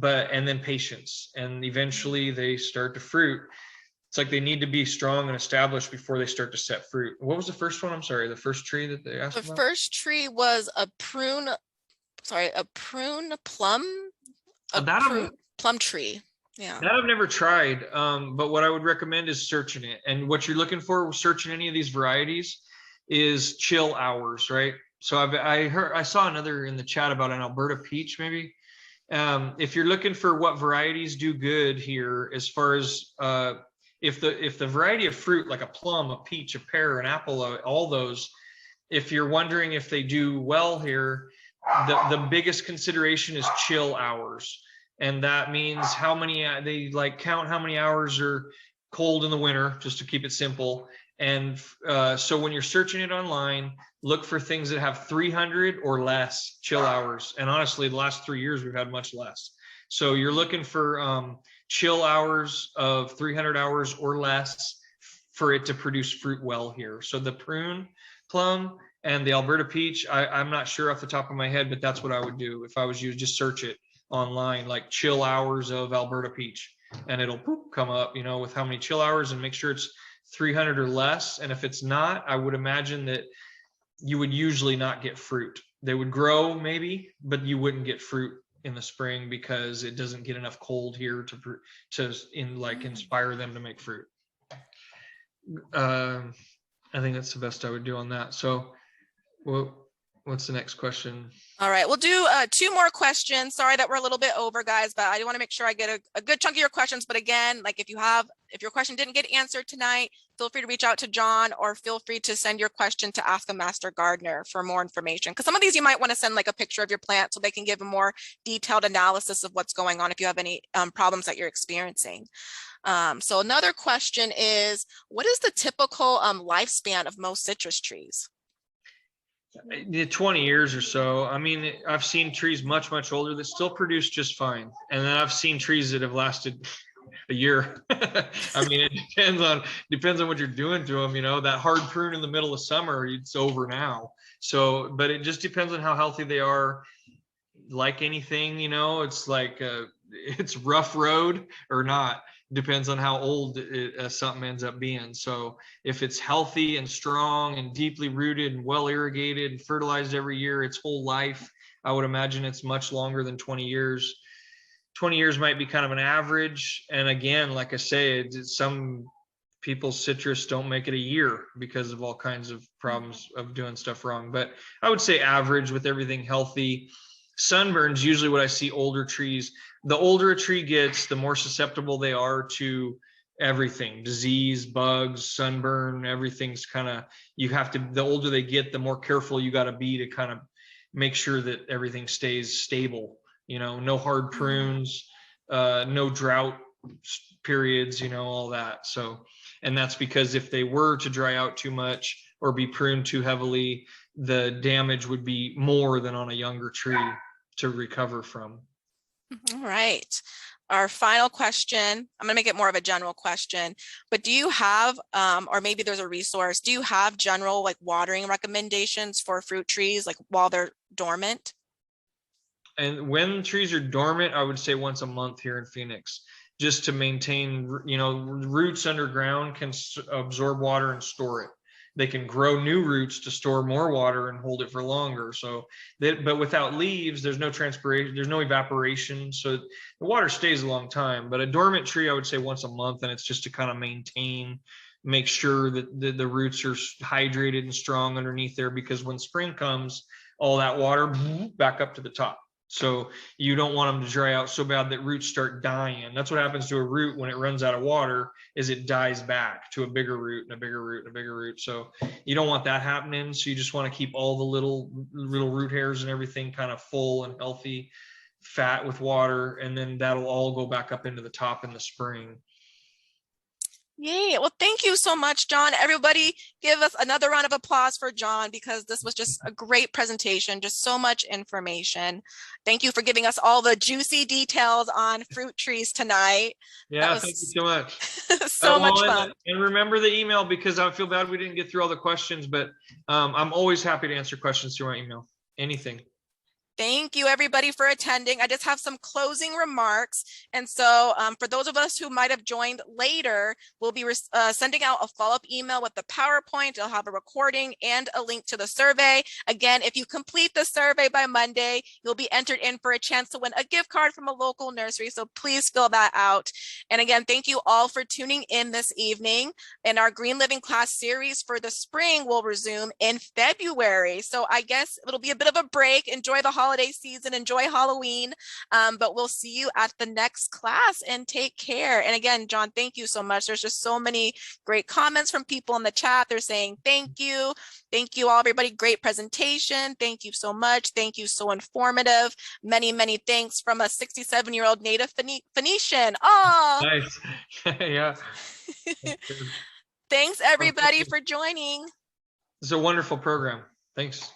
And then patience, and eventually they start to fruit. It's like they need to be strong and established before they start to set fruit. What was the first one? I'm sorry, the first tree that they asked about? The first tree was a prune plum, plum tree. Yeah. That I've never tried, but what I would recommend is searching it. And what you're looking for searching any of these varieties is chill hours, right? So I saw another in the chat about an Alberta peach, maybe. If you're looking for what varieties do good here, as far as if the variety of fruit, like a plum, a peach, a pear, an apple, all those, if you're wondering if they do well here, the biggest consideration is chill hours. And that means how many, they like count how many hours are cold in the winter, just to keep it simple. And so when you're searching it online, look for things that have 300 or less chill hours. And honestly, the last 3 years, we've had much less. So you're looking for chill hours of 300 hours or less for it to produce fruit well here. So the prune, plum, and the Alberta peach, I'm not sure off the top of my head, but that's what I would do if I was you. Just search it online, like chill hours of Alberta peach, and it'll come up, with how many chill hours, and make sure it's 300 or less. And if it's not, I would imagine that you would usually not get fruit. They would grow maybe, but you wouldn't get fruit in the spring because it doesn't get enough cold here to inspire them to make fruit. I think that's the best I would do on that. So, what's the next question? All right, we'll do 2 more questions. Sorry that we're a little bit over, guys, but I do want to make sure I get a good chunk of your questions. But again, like if your question didn't get answered tonight, feel free to reach out to John, or feel free to send your question to Ask a Master Gardener for more information. Because some of these you might want to send like a picture of your plant so they can give a more detailed analysis of what's going on if you have any problems that you're experiencing. So another question is, what is the typical lifespan of most citrus trees? 20 years or so. I mean, I've seen trees much, much older that still produce just fine. And then I've seen trees that have lasted a year. I mean, it depends on what you're doing to them. That hard prune in the middle of summer, it's over now. So, but it just depends on how healthy they are. Like anything, it's like it's rough road or not. Depends on how old something ends up being. So if it's healthy and strong and deeply rooted and well irrigated and fertilized every year its whole life, I would imagine it's much longer than 20 years. 20 years might be kind of an average. And again, like I say, some people's citrus don't make it a year because of all kinds of problems of doing stuff wrong. But I would say average with everything healthy. Sunburn's usually what I see older trees. The older a tree gets, the more susceptible they are to everything, disease, bugs, sunburn, everything's kind of, the older they get, the more careful you got to be to kind of make sure that everything stays stable. No hard prunes, no drought periods, all that. So, and that's because if they were to dry out too much or be pruned too heavily, the damage would be more than on a younger tree to recover from. All right. Our final question, I'm going to make it more of a general question, but do you have, or maybe there's a resource, do you have general like watering recommendations for fruit trees, like while they're dormant? And when trees are dormant, I would say once a month here in Phoenix, just to maintain, roots underground can absorb water and store it. They can grow new roots to store more water and hold it for longer. So, but without leaves, there's no transpiration, there's no evaporation. So the water stays a long time. But a dormant tree, I would say once a month, and it's just to kind of maintain, make sure that the roots are hydrated and strong underneath there, because when spring comes, all that water back up to the top. So you don't want them to dry out so bad that roots start dying. That's what happens to a root when it runs out of water, is it dies back to a bigger root and a bigger root and a bigger root. So you don't want that happening. So you just want to keep all the little root hairs and everything kind of full and healthy, fat with water, and then that'll all go back up into the top in the spring. Yay. Well, thank you so much, John. Everybody give us another round of applause for John, because this was just a great presentation, just so much information. Thank you for giving us all the juicy details on fruit trees tonight. Yeah, thank you so much. So much fun. And remember the email, because I feel bad we didn't get through all the questions, but I'm always happy to answer questions through my email. Anything. Thank you, everybody, for attending. I just have some closing remarks. And so for those of us who might have joined later, we'll be sending out a follow-up email with the PowerPoint. It'll have a recording and a link to the survey. Again, if you complete the survey by Monday, you'll be entered in for a chance to win a gift card from a local nursery. So please fill that out. And again, thank you all for tuning in this evening. And our Green Living class series for the spring will resume in February. So I guess it'll be a bit of a break. Enjoy the holiday season, enjoy Halloween, but we'll see you at the next class, and take care. And again, John, thank you so much. There's just so many great comments from people in the chat. They're saying thank you all, everybody. Great presentation. Thank you so much. Thank you, so informative. Many thanks from a 67-year-old native Phoenician. Oh, nice. Yeah. Thanks everybody for joining. It's a wonderful program. Thanks.